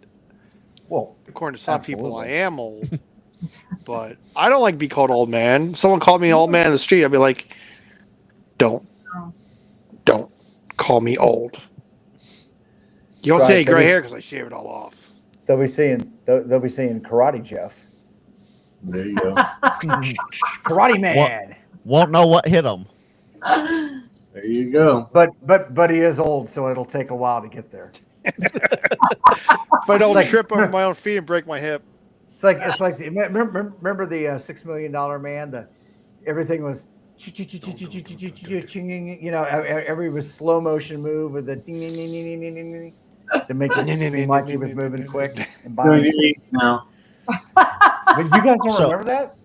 Speaker 8: according to some people, I am old. But I don't like to be called old man. Someone called me old man in the street, I'd be like, don't call me old. You don't say gray hair because I shave it all off.
Speaker 5: They'll be saying Karate Jeff.
Speaker 1: There you go.
Speaker 5: Karate man.
Speaker 6: Won't know what hit him.
Speaker 1: There you go.
Speaker 5: But he is old, so it'll take a while to get there.
Speaker 8: If I don't trip over my own feet and break my hip.
Speaker 5: It's like remember the $6 Million Man? Everything was every was slow motion move with the ding ding ding ding ding ding ding to make it seem like he was moving quick.
Speaker 1: Now,
Speaker 5: but you guys don't remember that?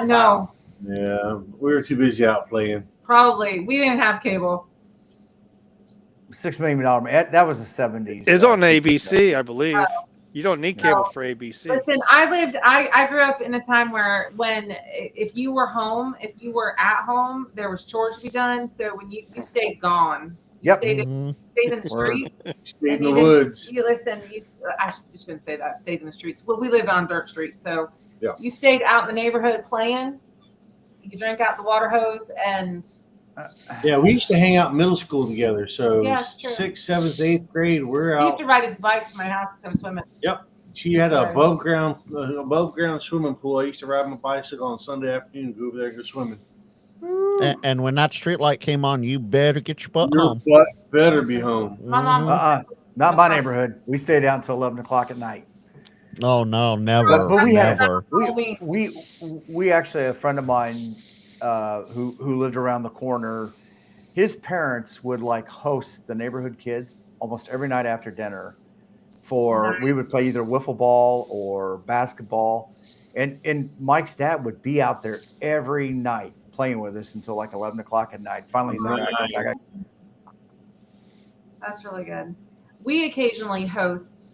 Speaker 3: No.
Speaker 1: Yeah, we were too busy out playing.
Speaker 3: Probably. We didn't have cable.
Speaker 5: $6 Million Man. That was the 70s.
Speaker 8: It's on ABC, I believe. You don't need cable for ABC.
Speaker 3: Listen, I grew up in a time where if you were home, if you were at home, there was chores to be done. So when you stayed gone.
Speaker 5: Yep.
Speaker 3: Stayed in the streets.
Speaker 1: Stayed in the woods.
Speaker 3: I shouldn't say that. Stayed in the streets. Well, we lived on dirt street. So
Speaker 1: yeah.
Speaker 3: You stayed out in the neighborhood playing. You drank out the water hose and
Speaker 1: Yeah, we used to hang out in middle school together. So
Speaker 3: Yeah, it's true.
Speaker 1: 6th, 7th, 8th grade, we're
Speaker 3: He used
Speaker 1: out.
Speaker 3: to ride his bike to my house to come swimming.
Speaker 1: Yep. She had a above ground swimming pool. I used to ride my bicycle on Sunday afternoon and go over there and go swimming.
Speaker 6: And when that street light came on, you better get your butt
Speaker 1: Your
Speaker 6: home.
Speaker 1: butt better be home.
Speaker 3: My mom.
Speaker 5: Not my neighborhood. We stayed out until 11 o'clock at night.
Speaker 6: Oh no, never,
Speaker 5: But we had
Speaker 6: never.
Speaker 5: we actually, a friend of mine who lived around the corner, his parents would like host the neighborhood kids almost every night after dinner. We would play either wiffle ball or basketball, and Mike's dad would be out there every night playing with us until like 11 o'clock at night. Finally, he's like,
Speaker 3: That's really good. We occasionally host.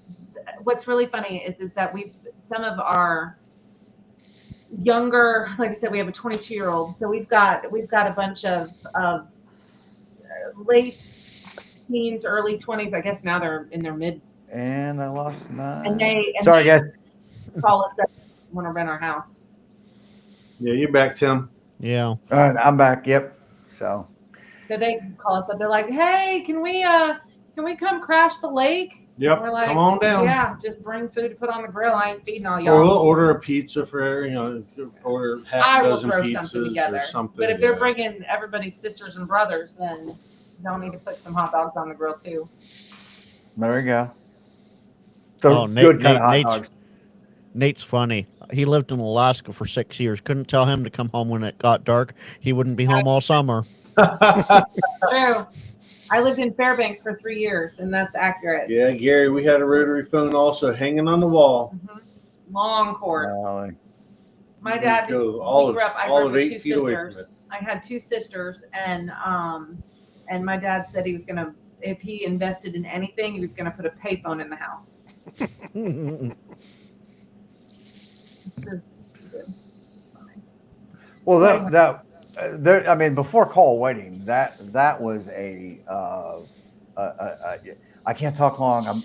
Speaker 3: What's really funny is that some of our younger, like I said, we have a 22-year-old, so we've got a bunch of late teens, early 20s. I guess now they're in their mid.
Speaker 5: And I lost my.
Speaker 3: Sorry,
Speaker 5: guys.
Speaker 3: Call us up when we rent our house.
Speaker 1: Yeah, you're back, Tim.
Speaker 6: Yeah.
Speaker 5: I'm back. Yep. So
Speaker 3: they call us up. They're like, "Hey, can we come crash the lake?"
Speaker 1: Yep.
Speaker 3: We're like,
Speaker 1: come on down.
Speaker 3: Yeah, just bring food to put on the grill. I ain't feeding all
Speaker 1: Or
Speaker 3: y'all.
Speaker 1: we'll order a pizza for order half a dozen
Speaker 3: throw
Speaker 1: pizzas
Speaker 3: something together.
Speaker 1: or something.
Speaker 3: But if they're bringing everybody's sisters and brothers, then they'll need to put some hot dogs on the grill too.
Speaker 5: There we go. So
Speaker 6: Nate's funny. He lived in Alaska for 6 years. Couldn't tell him to come home when it got dark. He wouldn't be home all summer.
Speaker 3: True. I lived in Fairbanks for 3 years, and that's accurate.
Speaker 1: Yeah, Gary, we had a rotary phone also hanging on the wall.
Speaker 3: Mm-hmm. Long cord. My dad grew up. I grew up with 2 sisters. I had 2 sisters, and my dad said he was gonna, if he invested in anything, he was gonna put a payphone in the house.
Speaker 5: Well, I mean, before call waiting, that was a I can't talk long. What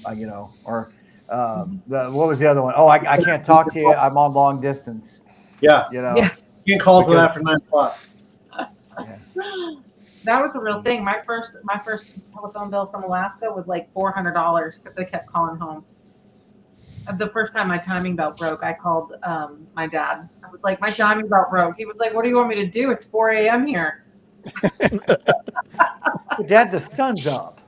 Speaker 5: was the other one? Oh, I can't talk to you. I'm on long distance.
Speaker 1: Yeah.
Speaker 3: Yeah.
Speaker 1: You can't call till after 9 o'clock.
Speaker 5: Yeah.
Speaker 3: That was a real thing. My first telephone bill from Alaska was like $400 because I kept calling home. The first time my timing belt broke, I called my dad. I was like, my timing belt broke. He was like, what do you want me to do? It's 4 a.m. here.
Speaker 5: Dad, the sun's up.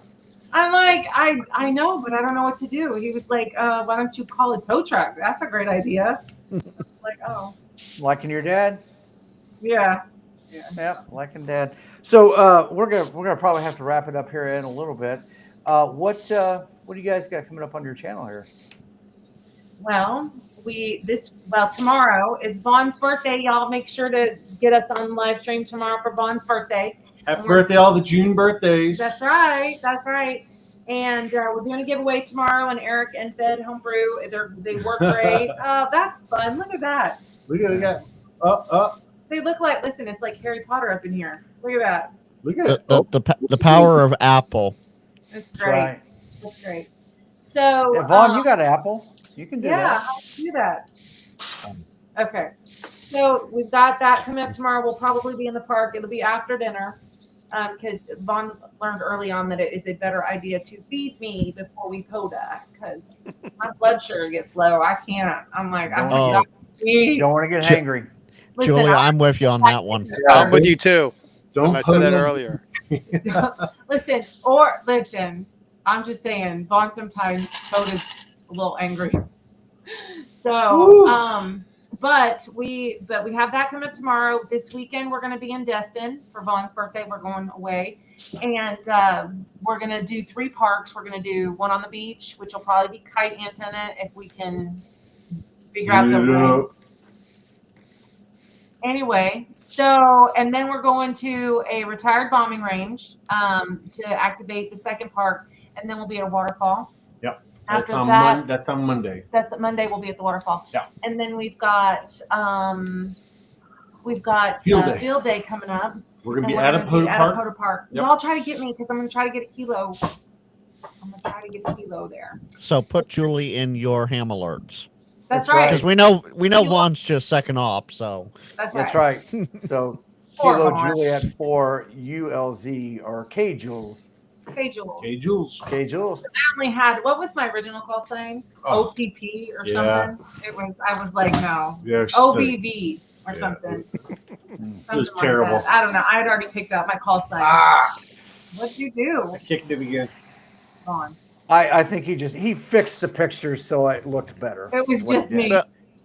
Speaker 3: I'm like, I know, but I don't know what to do. He was like, why don't you call a tow truck? That's a great idea. I was like, oh.
Speaker 5: Liking your dad?
Speaker 3: Yeah.
Speaker 5: Yep, liking dad. So we're gonna probably have to wrap it up here in a little bit. What do you guys got coming up on your channel here?
Speaker 3: Well, tomorrow is Vaughn's birthday. Y'all make sure to get us on live stream tomorrow for Vaughn's birthday.
Speaker 1: Happy birthday, all the June birthdays.
Speaker 3: That's right. And we're doing a giveaway tomorrow, and Eric and Fed Homebrew. They work great. Oh, that's fun. Look at that.
Speaker 1: Look at that. Up.
Speaker 3: They look like, listen, it's like Harry Potter up in here. Look at that.
Speaker 1: Look at it.
Speaker 6: The power of Apple.
Speaker 3: It's great.
Speaker 5: Right.
Speaker 3: That's great. So,
Speaker 5: yeah, Vaughn, you got Apple. You can do that.
Speaker 3: Yeah, I'll do that. Okay. So we've got that coming up tomorrow. We'll probably be in the park. It'll be after dinner because Vaughn learned early on that it is a better idea to feed me before we POTA because my blood sugar gets low. I can't. I'm like, I'm not eat.
Speaker 5: Don't want to get hangry.
Speaker 3: Listen,
Speaker 6: Julia, I'm with you on that one.
Speaker 8: I'm with you too.
Speaker 1: Don't
Speaker 8: I said that earlier.
Speaker 3: Listen. I'm just saying, Vaughn sometimes POTA's a little angry. So, but we have that coming up tomorrow. This weekend we're going to be in Destin for Vaughn's birthday. We're going away, and we're going to do 3 parks. We're going to do one on the beach, which will probably be kite antenna if we can figure out the route. Anyway, and then we're going to a retired bombing range to activate the second park, and then we'll be at a waterfall.
Speaker 1: Yep.
Speaker 3: After
Speaker 1: that's on Monday.
Speaker 3: That's Monday. We'll be at the waterfall.
Speaker 1: Yeah.
Speaker 3: And then we've got field day coming up.
Speaker 1: We're gonna be at a POTA Park.
Speaker 3: Yep. Y'all try to get me because I'm gonna try to get a kilo. I'm gonna try to get a kilo there.
Speaker 6: So put Julie in your ham alerts.
Speaker 3: That's right.
Speaker 6: Because we know Vaughn's just second off. So
Speaker 3: that's
Speaker 5: right. So Kilo
Speaker 3: Vaughn.
Speaker 5: Juliet 4 ULZ or K Jules.
Speaker 3: K Jules.
Speaker 1: K Jules.
Speaker 5: K Jules.
Speaker 3: I only had, what was my original call sign?
Speaker 1: Oh.
Speaker 3: OPP or
Speaker 1: Yeah.
Speaker 3: something. I was like, no.
Speaker 1: Yes.
Speaker 3: OBV or
Speaker 1: Yeah.
Speaker 3: something.
Speaker 1: It was
Speaker 3: Something
Speaker 1: terrible.
Speaker 3: Like that. I don't know. I had already picked out my call sign. What'd you do?
Speaker 1: I kicked it again.
Speaker 3: Vaughn.
Speaker 5: I think he fixed the picture so it looked better.
Speaker 3: It was
Speaker 5: What he
Speaker 3: just
Speaker 5: did.
Speaker 3: me.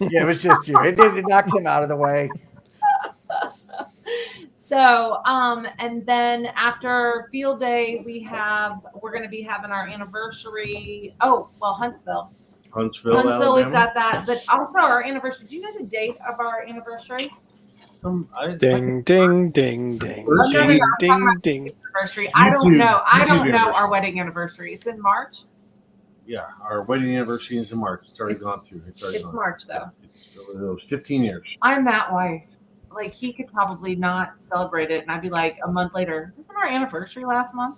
Speaker 5: Yeah, it was just you. It knocked him out of the way.
Speaker 3: So, and then after field day, we're going to be having our anniversary. Oh, well, Huntsville,
Speaker 1: Huntsville,
Speaker 3: Alabama. We've got
Speaker 1: Alabama.
Speaker 3: that. But also our anniversary. Do you know the date of our anniversary?
Speaker 8: Ding, ding, ding, ding, ding, ding, ding.
Speaker 3: Anniversary. I don't know. I don't know
Speaker 1: anniversary.
Speaker 3: our wedding anniversary. It's in March.
Speaker 1: Yeah, our wedding anniversary is in March. It's already gone through.
Speaker 3: It's March though.
Speaker 1: It was 15 years.
Speaker 3: I'm that wife. Like he could probably not celebrate it, and I'd be like a month later. Isn't our anniversary last month?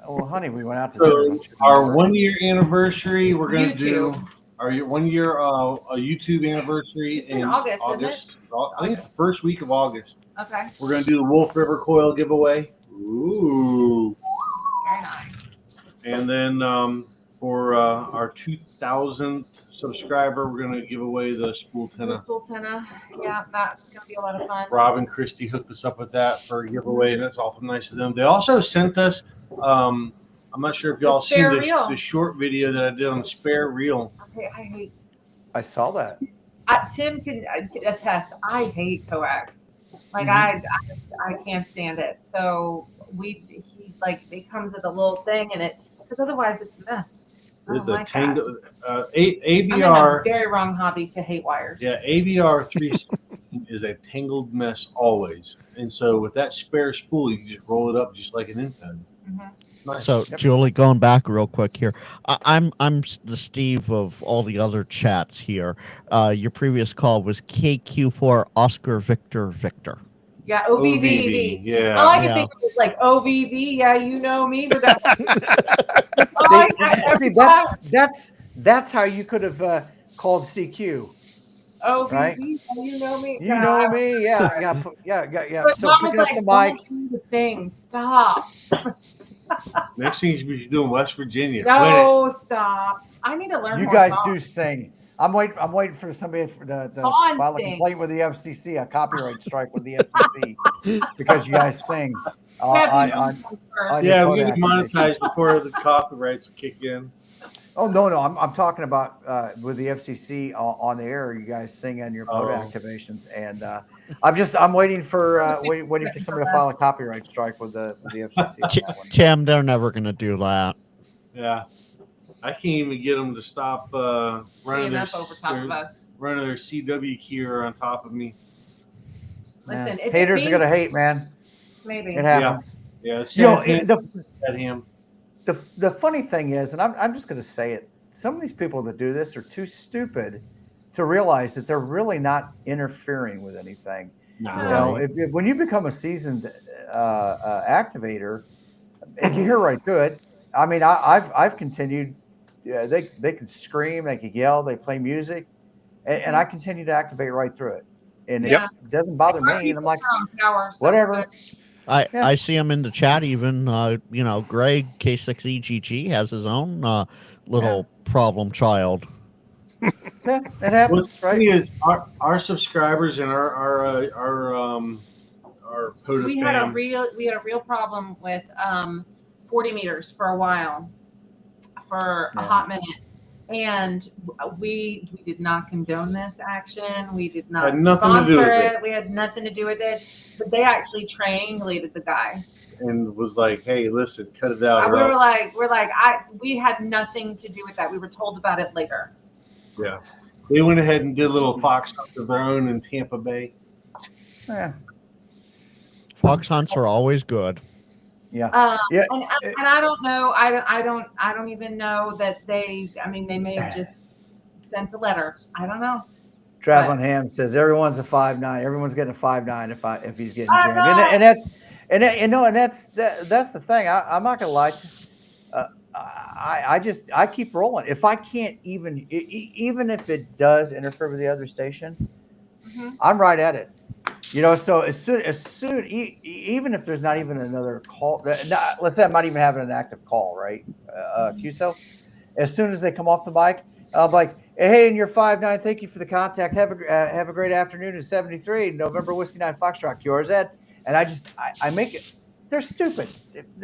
Speaker 5: Well, honey, we went out to
Speaker 1: So
Speaker 5: dinner.
Speaker 1: our 1 year anniversary, we're going to do
Speaker 3: YouTube.
Speaker 1: our 1 year a YouTube anniversry
Speaker 3: It's in August, isn't it?
Speaker 1: I think it's the first week of August.
Speaker 3: Okay.
Speaker 1: We're going to do the Wolf River Coil giveaway. Ooh.
Speaker 3: Very nice.
Speaker 1: And then for our 2,000th subscriber, we're going to give away the spool
Speaker 3: The
Speaker 1: tenna.
Speaker 3: school tenna. Yeah, that's gonna be a lot of fun.
Speaker 1: Rob and Christy hooked us up with that for a giveaway, and that's awful nice of them. They also sent us, I'm not sure if y'all
Speaker 3: The
Speaker 1: seen
Speaker 3: spare reel.
Speaker 1: the short video that I did on the spare reel.
Speaker 3: Okay, I hate.
Speaker 5: I saw that.
Speaker 3: Tim can attest. I hate coax. Like
Speaker 1: Mm-hmm.
Speaker 3: I can't stand it. So it comes with a little thing in it because otherwise it's a mess. I
Speaker 1: It's
Speaker 3: don't
Speaker 1: a
Speaker 3: like
Speaker 1: tangle,
Speaker 3: that. I'm in a
Speaker 1: ABR.
Speaker 3: very wrong hobby to hate wires.
Speaker 1: Yeah, ABR 316 is a tangled mess always. And so with that spare spool, you can just roll it up just like an infant.
Speaker 3: Mhm.
Speaker 1: Nice.
Speaker 6: So, Julie, going back real quick here, I'm the Steve of all the other chats here. Your previous call was KQ4 Oscar Victor Victor.
Speaker 3: Yeah, OVV.
Speaker 1: Yeah.
Speaker 3: I like to
Speaker 6: Yeah.
Speaker 3: think it was like OVV. Yeah, you know me. But
Speaker 5: That's how you could have called CQ.
Speaker 3: OVV.
Speaker 5: Right?
Speaker 3: You know me.
Speaker 5: You know me, yeah.
Speaker 3: But
Speaker 5: So
Speaker 3: Mom
Speaker 5: picking
Speaker 3: was
Speaker 5: up the
Speaker 3: like,
Speaker 5: mic.
Speaker 3: "Don't do the thing. Stop.
Speaker 1: Next thing you should be doing West Virginia.
Speaker 3: No, stop. I need to learn
Speaker 5: You
Speaker 3: more
Speaker 5: guys
Speaker 3: songs.
Speaker 5: do sing. I'm waiting for somebody to
Speaker 3: Vaughn
Speaker 5: file a
Speaker 3: sing.
Speaker 5: complaint with the FCC, a copyright strike with the FCC, because you guys sing.
Speaker 3: Yeah,
Speaker 5: on
Speaker 1: Yeah,
Speaker 5: your
Speaker 1: we
Speaker 5: POTA
Speaker 1: get
Speaker 5: activation.
Speaker 1: monetized before the copyrights kick in.
Speaker 5: Oh no, I'm talking about with the FCC on the air. You guys sing on your POTA activations, and I'm waiting for waiting for somebody to file a copyright strike with the FCC on that one.
Speaker 6: Tim, they're never going to do that.
Speaker 1: Yeah. I can't even get them to stop running their CW gear on top of me.
Speaker 3: Listen, if
Speaker 5: haters
Speaker 3: it
Speaker 5: are gonna
Speaker 3: means-
Speaker 5: hate, man.
Speaker 3: Maybe
Speaker 5: It happens.
Speaker 1: Yeah.
Speaker 5: The funny thing is, and I'm just gonna say it, some of these people that do this are too stupid to realize that they're really not interfering with anything.
Speaker 1: No.
Speaker 5: You know, when you become a seasoned activator, and you hear right through it. I mean, I've continued. Yeah, they can scream, they can yell, they play music, and I continue to activate right through it, and it doesn't bother me. And I'm like, whatever.
Speaker 6: I see him in the chat. Even Greg K6EGG has his own little problem child.
Speaker 5: Yeah, it happens.
Speaker 1: What's funny is our subscribers and our POTA
Speaker 3: we had a real problem with 40 meters for a while, for a hot minute, and we did not condone this action. We did not sponsor it. We had nothing to do with it. But they actually triangulated the guy
Speaker 1: and was like, "Hey, listen, cut it out."
Speaker 3: We had nothing to do with that. We were told about it later.
Speaker 1: Yeah, they went ahead and did a little fox hunt of their own in Tampa Bay.
Speaker 5: Yeah,
Speaker 6: fox hunts are always good.
Speaker 3: And I don't know. I don't even know that they. I mean, they may have just sent a letter. I don't know.
Speaker 5: Traveling Ham says everyone's a 5'9". Everyone's getting a 5'9" if he's getting jammed, and that's the thing. I'm not gonna lie to you. I keep rolling. If I can't even if it does interfere with the other station, I'm right at it. So as soon, even if there's not even another call, let's say I'm not even having an active call, right? QSO. As soon as they come off the mic, I'm like, hey, and you're 5'9", thank you for the contact. Have a great afternoon in 73 November Whiskey 9 Foxtrot. Yours, Ed. And I make it. They're stupid.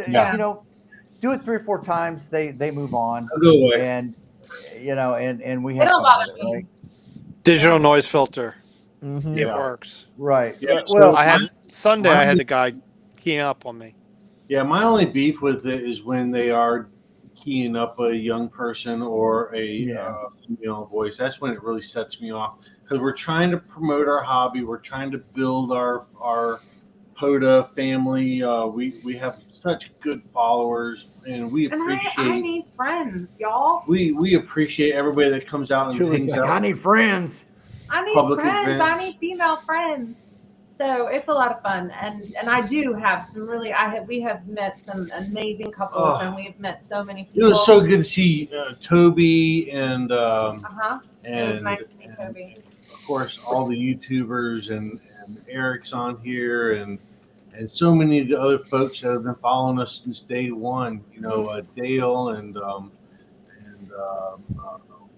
Speaker 1: Yeah.
Speaker 5: Do it 3 or 4 times. They move on,
Speaker 1: I'll go away.
Speaker 5: and and we
Speaker 3: They
Speaker 5: have
Speaker 3: don't
Speaker 5: fun
Speaker 3: bother
Speaker 5: with it,
Speaker 3: me.
Speaker 5: right?
Speaker 8: Digital noise filter.
Speaker 6: Mhm.
Speaker 8: It
Speaker 1: Yeah.
Speaker 8: works.
Speaker 5: Right.
Speaker 1: Yeah,
Speaker 5: Well,
Speaker 8: I had Sunday. I
Speaker 1: mine-
Speaker 8: had the guy keying up on me.
Speaker 1: Yeah, my only beef with it is when they are keying up a young person or a female voice. That's when it really sets me off, because we're trying to promote our hobby. We're trying to build our POTA family. We have such good followers, and we
Speaker 3: And I
Speaker 1: appreciate
Speaker 3: need friends, y'all.
Speaker 1: we appreciate everybody that comes out and
Speaker 5: Julie's
Speaker 1: hangs
Speaker 5: like,
Speaker 1: out.
Speaker 5: I need friends.
Speaker 3: I need
Speaker 1: Public
Speaker 3: friends.
Speaker 1: events.
Speaker 3: I need female friends. So it's a lot of fun, and I do have some really. We have met some amazing couples, and we've met so many
Speaker 1: It
Speaker 3: people.
Speaker 1: was so good to see Toby and
Speaker 3: It was
Speaker 1: and
Speaker 3: nice to meet Toby.
Speaker 1: of course all the YouTubers and Eric's on here and so many of the other folks that have been following us since day one. Dale and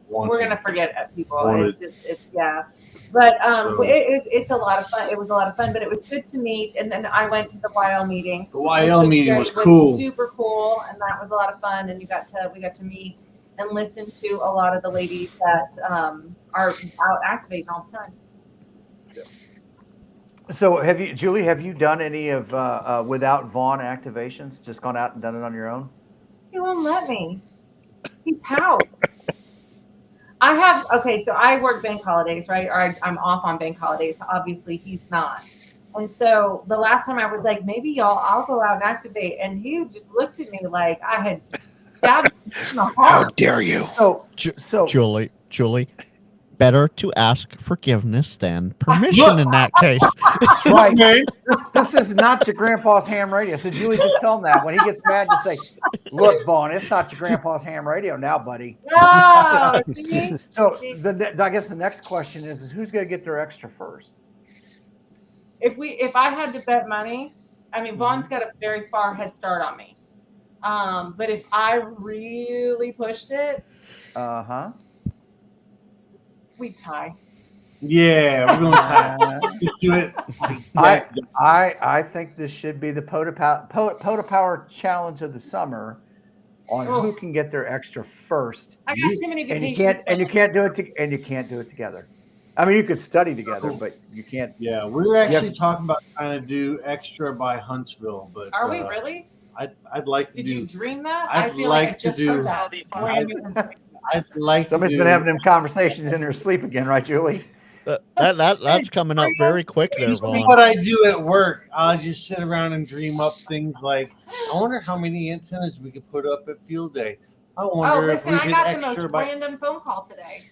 Speaker 3: We're gonna forget people.
Speaker 1: Wanted.
Speaker 3: It's yeah. But
Speaker 1: So-
Speaker 3: it's a lot of fun. It was a lot of fun, but it was good to meet. And then I went to the YL meeting.
Speaker 1: The YL meeting was
Speaker 3: It was
Speaker 1: cool.
Speaker 3: super cool, and that was a lot of fun. And we got to meet and listen to a lot of the ladies that are out activating all the time.
Speaker 5: So Julie, have you done any of without Vaughn activations? Just gone out and done it on your own?
Speaker 3: He won't let me. He pouts. So I work bank holidays, right? Or I'm off on bank holidays. Obviously, he's not. And so the last time I was like, maybe I'll go out and activate. And he just looks at me like I had stabbed him in the heart.
Speaker 8: dare you?
Speaker 5: So
Speaker 6: Julie, better to ask forgiveness than permission in that case.
Speaker 5: right. This is not your grandpa's ham radio. So Julie, just tell him that when he gets mad, just say, "Look, Vaughn, it's not your grandpa's ham radio now, buddy."
Speaker 3: No, see?
Speaker 5: So I guess the next question is who's going to get their extra first?
Speaker 3: If I had to bet money, I mean, Vaughn's got a very far head start on me. But if I really pushed it, we'd tie.
Speaker 1: Yeah, we're going to just do it.
Speaker 5: I think this should be the POTA Power challenge of the summer on who can get their extra first.
Speaker 3: I got too many vacations.
Speaker 5: And you can't do it together. I mean, you could study together, but you can't.
Speaker 1: Yeah, we're actually talking about trying to do extra by Huntsville, but
Speaker 3: are we really?
Speaker 1: I'd like to
Speaker 3: Did
Speaker 1: do.
Speaker 3: you dream that?
Speaker 1: I'd
Speaker 3: I feel
Speaker 1: like
Speaker 3: like I
Speaker 1: to
Speaker 3: just
Speaker 1: do-
Speaker 3: heard that.
Speaker 1: I'd like
Speaker 5: Somebody's
Speaker 1: to
Speaker 5: been
Speaker 1: do,
Speaker 5: having them conversations in their sleep again, right, Julie?
Speaker 6: That's coming up very quick there,
Speaker 1: This is
Speaker 6: Vaughn.
Speaker 1: what I do at work. I'll just sit around and dream up things like, I wonder how many antennas we could put up at field day. I wonder if
Speaker 3: listen,
Speaker 1: we
Speaker 3: I
Speaker 1: could
Speaker 3: got the
Speaker 1: extra
Speaker 3: most
Speaker 1: by.
Speaker 3: random phone call today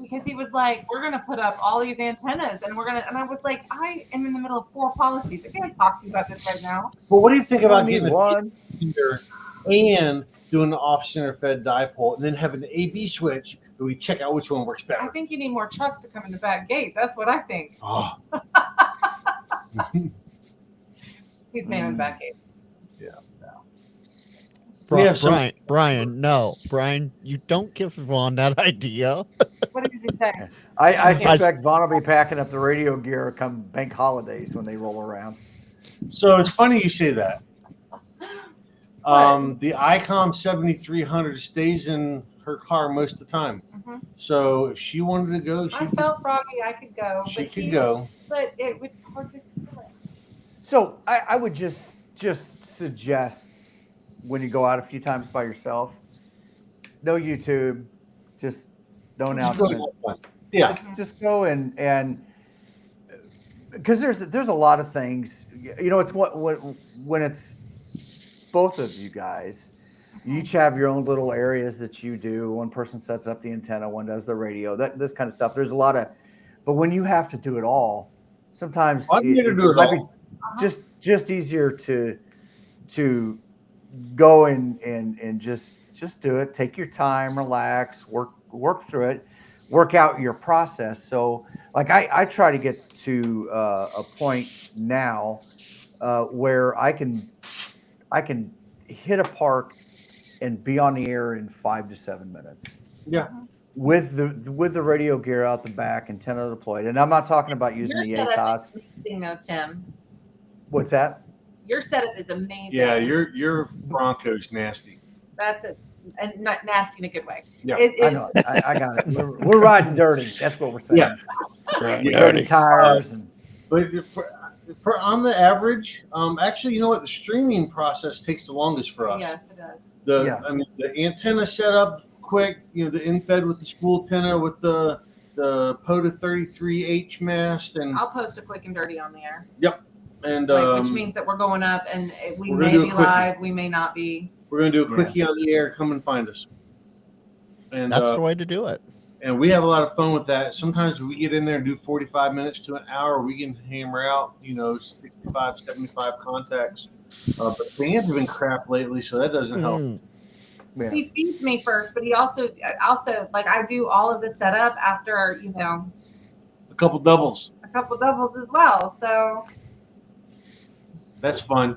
Speaker 3: because he was like, "We're gonna put up all these antennas, and and I was like, "I am in the middle of 4 policies. I can't talk to you about this right now."
Speaker 1: But what do you think about
Speaker 5: Only
Speaker 1: getting
Speaker 5: one.
Speaker 1: here and doing the off-center fed dipole, and then having an AB switch where we check out which one works
Speaker 3: I
Speaker 1: better?
Speaker 3: think you need more trucks to come in the back gate. That's what I think.
Speaker 1: Oh.
Speaker 3: He's man in the back gate.
Speaker 1: We have some-
Speaker 6: Brian, you don't give Vaughn that idea.
Speaker 3: What did he say?
Speaker 5: I suspect Vaughn will be packing up the radio gear come bank holidays when they roll around.
Speaker 1: So it's funny you say that. The ICOM 7300 stays in her car most of the time.
Speaker 3: Mhm.
Speaker 1: So if she wanted to go,
Speaker 3: I felt froggy. I could go.
Speaker 1: she
Speaker 3: but
Speaker 1: could go.
Speaker 3: But it would hard to feel it.
Speaker 5: So I would just suggest when you go out a few times by yourself, no YouTube, just no announcements.
Speaker 1: Yeah.
Speaker 5: Just go and because there's a lot of things. It's when it's both of you guys. You each have your own little areas that you do. One person sets up the antenna, one does the radio. This kind of stuff. There's a lot of, but when you have to do it all, sometimes
Speaker 1: I'm here to do it
Speaker 5: might
Speaker 1: all.
Speaker 5: be just easier to go and just do it. Take your time, relax, work through it. work out your process. So like I try to get to a point now where I can hit a park and be on the air in 5 to 7 minutes.
Speaker 1: Yeah.
Speaker 5: With the radio gear out the back, antenna deployed, and I'm not talking about using
Speaker 3: Your
Speaker 5: the
Speaker 3: setup
Speaker 5: ATOS.
Speaker 3: is amazing, though, Tim.
Speaker 5: What's that?
Speaker 3: Your setup is amazing.
Speaker 1: Yeah, your Bronco's nasty.
Speaker 3: That's it, and not nasty in a good way.
Speaker 1: Yeah,
Speaker 3: it is.
Speaker 5: I know. I got it. We're riding dirty. That's what we're saying.
Speaker 1: Yeah,
Speaker 5: dirty tires and.
Speaker 1: But for on the average, actually, you know what? The streaming process takes the longest for us.
Speaker 3: Yes, it does.
Speaker 1: I mean, the antenna setup quick. You know, the infed with the spool antenna with the POTA 33H mast, and
Speaker 3: I'll post a quick and dirty on the air.
Speaker 1: Yep, and
Speaker 3: which means that we're going up, and we
Speaker 1: we're
Speaker 3: may
Speaker 1: gonna do
Speaker 3: be
Speaker 1: a quickie.
Speaker 3: live, we may not be.
Speaker 1: We're gonna do a quickie on the air. Come and find us. And
Speaker 6: that's the way to do it.
Speaker 1: And we have a lot of fun with that. Sometimes we get in there and do 45 minutes to an hour. We can hammer out, 65, 75 contacts. But fans have been crap lately, so that doesn't help.
Speaker 5: Yeah.
Speaker 3: He feeds me first, but he also like I do all of the setup after
Speaker 1: a couple doubles
Speaker 3: as well. So
Speaker 1: that's fun.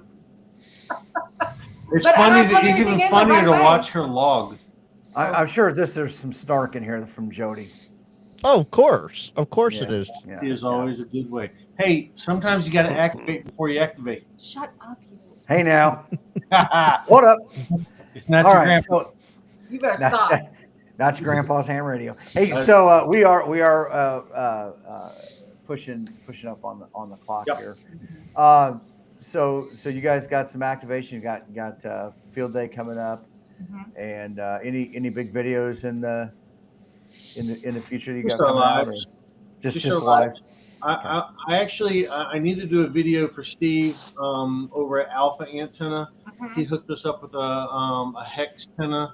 Speaker 1: It's
Speaker 3: But I don't put
Speaker 1: It's even
Speaker 3: anything in the
Speaker 1: funnier
Speaker 3: right
Speaker 1: to
Speaker 3: way.
Speaker 1: watch her log.
Speaker 5: I'm sure there's some snark in here from Jody.
Speaker 6: Oh, of course it is.
Speaker 5: Yeah.
Speaker 1: It is always a good way. Hey, sometimes you got to activate before you activate.
Speaker 3: shut up, you.
Speaker 5: Hey now, what up?
Speaker 1: It's not
Speaker 5: All
Speaker 1: your
Speaker 5: right,
Speaker 1: grandpa.
Speaker 5: so
Speaker 3: You better stop.
Speaker 5: not your grandpa's ham radio. Hey, so we are pushing up on the clock here. So you guys got some activation. You got field day coming up, and any big videos in the future you got
Speaker 1: Just our
Speaker 5: coming out,
Speaker 1: lives.
Speaker 5: or just
Speaker 1: our
Speaker 5: live?
Speaker 1: I actually I need to do a video for Steve over at Alpha Antenna. He hooked us up with a hex antenna,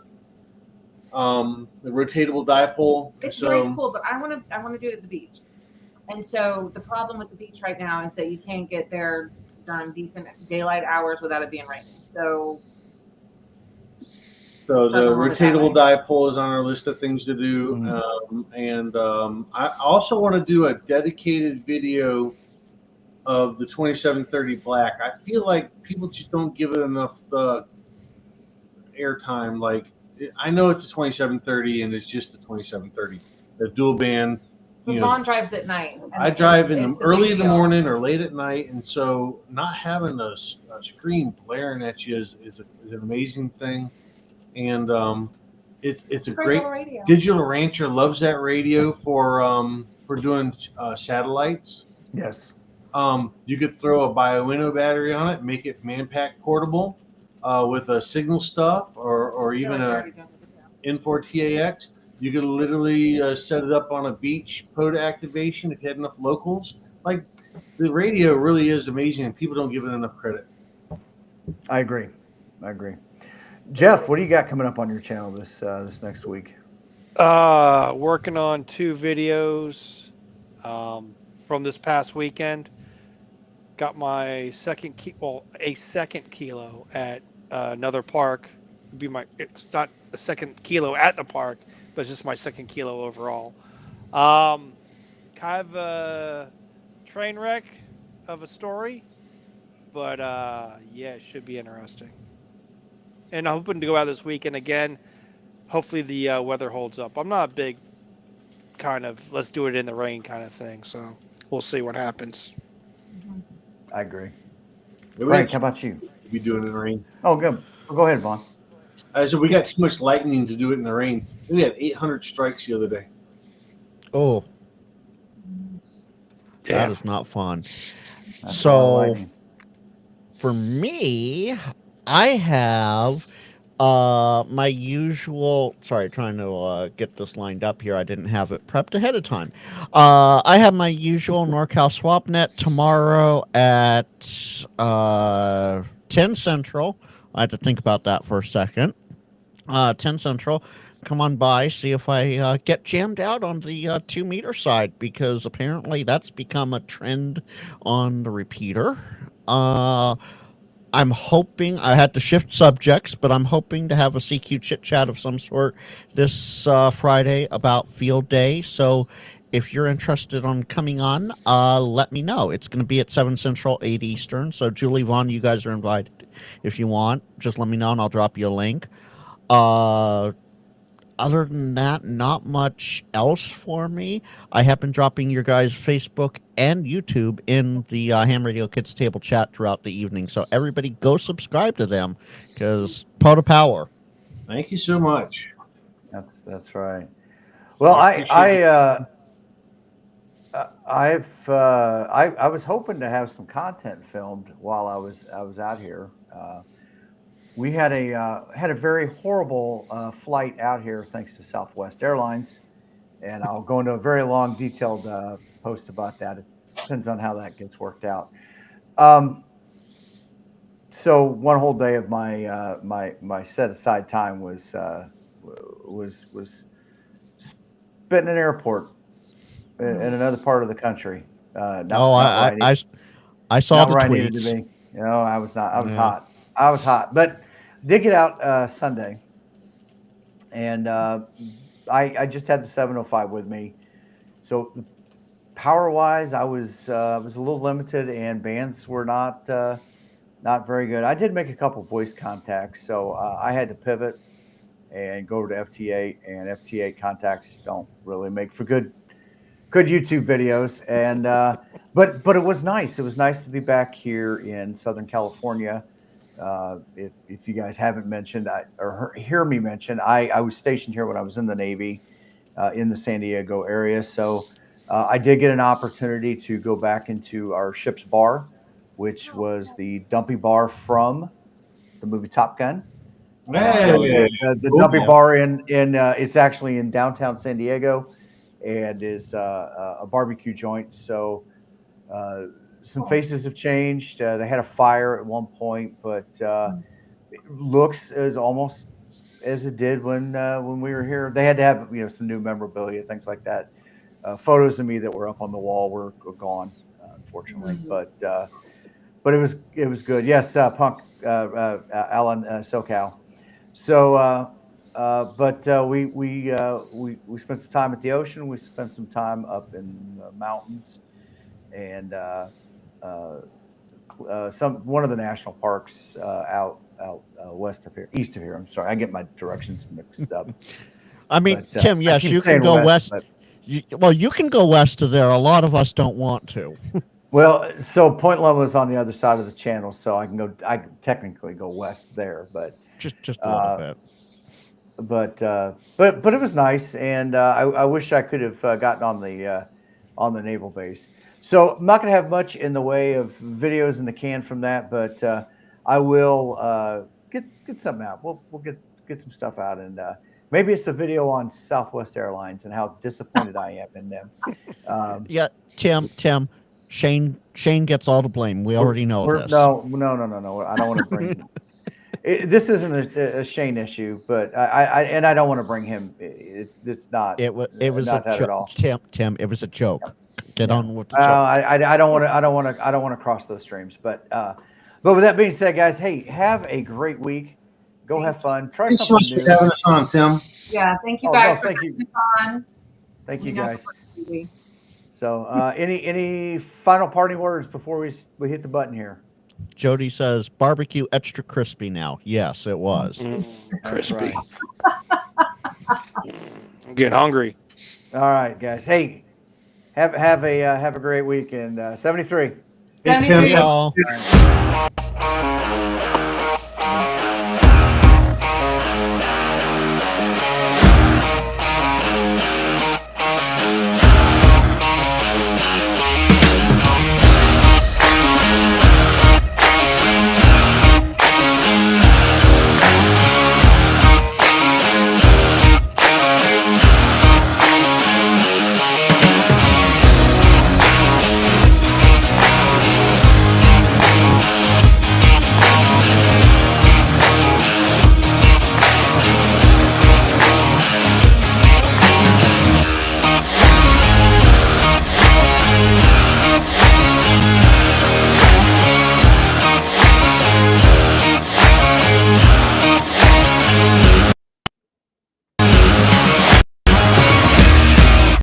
Speaker 1: the rotatable dipole.
Speaker 3: It's very cool, but I want to do it at the beach. And so the problem with the beach right now is that you can't get there during decent daylight hours without it being raining. So
Speaker 1: the rotatable dipole is on our list of things to do. I also want to do a dedicated video of the 2730 Black. I feel like people just don't give it enough airtime. Like, I know it's a 2730 and it's just a 2730, the dual band.
Speaker 3: Vaughn drives at night.
Speaker 1: I drive early in the morning or late at night, and so not having a screen blaring at you is an amazing thing. And it's a great
Speaker 3: radio.
Speaker 1: Digital Rancher loves that radio for doing satellites.
Speaker 5: Yes.
Speaker 1: You could throw a Bioino battery on it, make it man-pack portable with a signal stuff or even a N4TAX. You could literally set it up on a beach POTA activation if you had enough locals. Like, the radio really is amazing, and people don't give it enough credit.
Speaker 5: I agree. Jeff, what do you got coming up on your channel this next week?
Speaker 8: Working on 2 videos from this past weekend. Got my a second kilo at another park. It's not a second kilo at the park, but it's just my second kilo overall. Kind of a train wreck of a story, but it should be interesting. And I'm hoping to go out this weekend again. Hopefully the weather holds up. I'm not a big kind of let's do it in the rain kind of thing, so we'll see what happens.
Speaker 5: I agree. Frank, how about you?
Speaker 1: Be doing it in the rain.
Speaker 5: Oh, good. Well, go ahead, Vaughn.
Speaker 1: So we got too much lightning to do it in the rain. We had 800 strikes the other day.
Speaker 6: Oh,
Speaker 8: Yeah.
Speaker 6: that is not fun.
Speaker 5: That's
Speaker 6: So for me, I have my usual, trying to get this lined up here. I didn't have it prepped ahead of time. I have my usual NorCal SwapNet tomorrow at 10 Central. I had to think about that for a second. 10 Central. Come on by, see if I get jammed out on the 2-meter side, because apparently that's become a trend on the repeater. I'm hoping I had to shift subjects, but I'm hoping to have a CQ chit chat of some sort this Friday about Field Day. So if you're interested on coming on, let me know. It's going to be at 7 Central, 8 Eastern. So Julie, Vaughn, you guys are invited. If you want, just let me know and I'll drop you a link. Other than that, not much else for me. I have been dropping your guys' Facebook and YouTube in the Ham Radio Kids Table chat throughout the evening. So everybody go subscribe to them because POTA Power.
Speaker 1: Thank you so much.
Speaker 5: That's right. Well, I was hoping to have some content filmed while I was out here. We had a very horrible flight out here thanks to Southwest Airlines, and I'll go into a very long, detailed post about that. It depends on how that gets worked out. So one whole day of my set aside time was spent in an airport in another part of the country.
Speaker 6: I saw the tweets.
Speaker 5: You know, I was hot. I was hot, but did get out Sunday, and I just had the 705 with me. So power wise, I was a little limited, and bands were not very good. I did make a couple voice contacts, so I had to pivot and go to FT8, and FT8 contacts don't really make for good YouTube videos. And but it was nice. It was nice to be back here in Southern California. If you guys haven't mentioned or hear me mention, I was stationed here when I was in the Navy in the San Diego area. So I did get an opportunity to go back into our ship's bar, which was the Dumpy Bar from the movie Top Gun. The Dumpy Bar in it's actually in downtown San Diego, and is a barbecue joint. So some faces have changed. They had a fire at one point, but it looks as almost as it did when we were here. They had to have some new memorabilia, things like that. Photos of me that were up on the wall were gone, unfortunately. But it was good. Yes, Punk, Alan, SoCal. So, we spent some time at the ocean. We spent some time up in the mountains, and one of the national parks out east of here. I'm sorry, I get my directions mixed up.
Speaker 6: I mean, Tim, yes, you can go west. You can go west of there. A lot of us don't want to.
Speaker 5: Well, so Point Loma is on the other side of the channel, so I can technically go west there, but
Speaker 6: just a little bit.
Speaker 5: But it was nice, and I wish I could have gotten on the naval base. So I'm not going to have much in the way of videos in the can from that, but I will get something out. We'll get some stuff out, and maybe it's a video on Southwest Airlines and how disappointed I am in them.
Speaker 6: Yeah, Tim, Shane gets all the blame. We already know this.
Speaker 5: No. I don't want to bring. This isn't a Shane issue, but I don't want to bring him. It's not.
Speaker 6: It was
Speaker 5: not
Speaker 6: a joke, Tim. It was a joke. Get on with the joke.
Speaker 5: I don't want to cross those streams. But with that being said, guys, hey, have a great week. Go have fun. Try
Speaker 1: something new. Thanks so much for having us on, Tim.
Speaker 3: Yeah, thank you guys for having us on.
Speaker 5: Thank you guys. So, any final parting words before we hit the button here?
Speaker 6: Jody says barbecue extra crispy now. Yes, it was.
Speaker 8: Crispy. I'm getting hungry.
Speaker 5: All right, guys. Hey, have a great week, and 73.
Speaker 3: 73.
Speaker 6: Hey, Tim.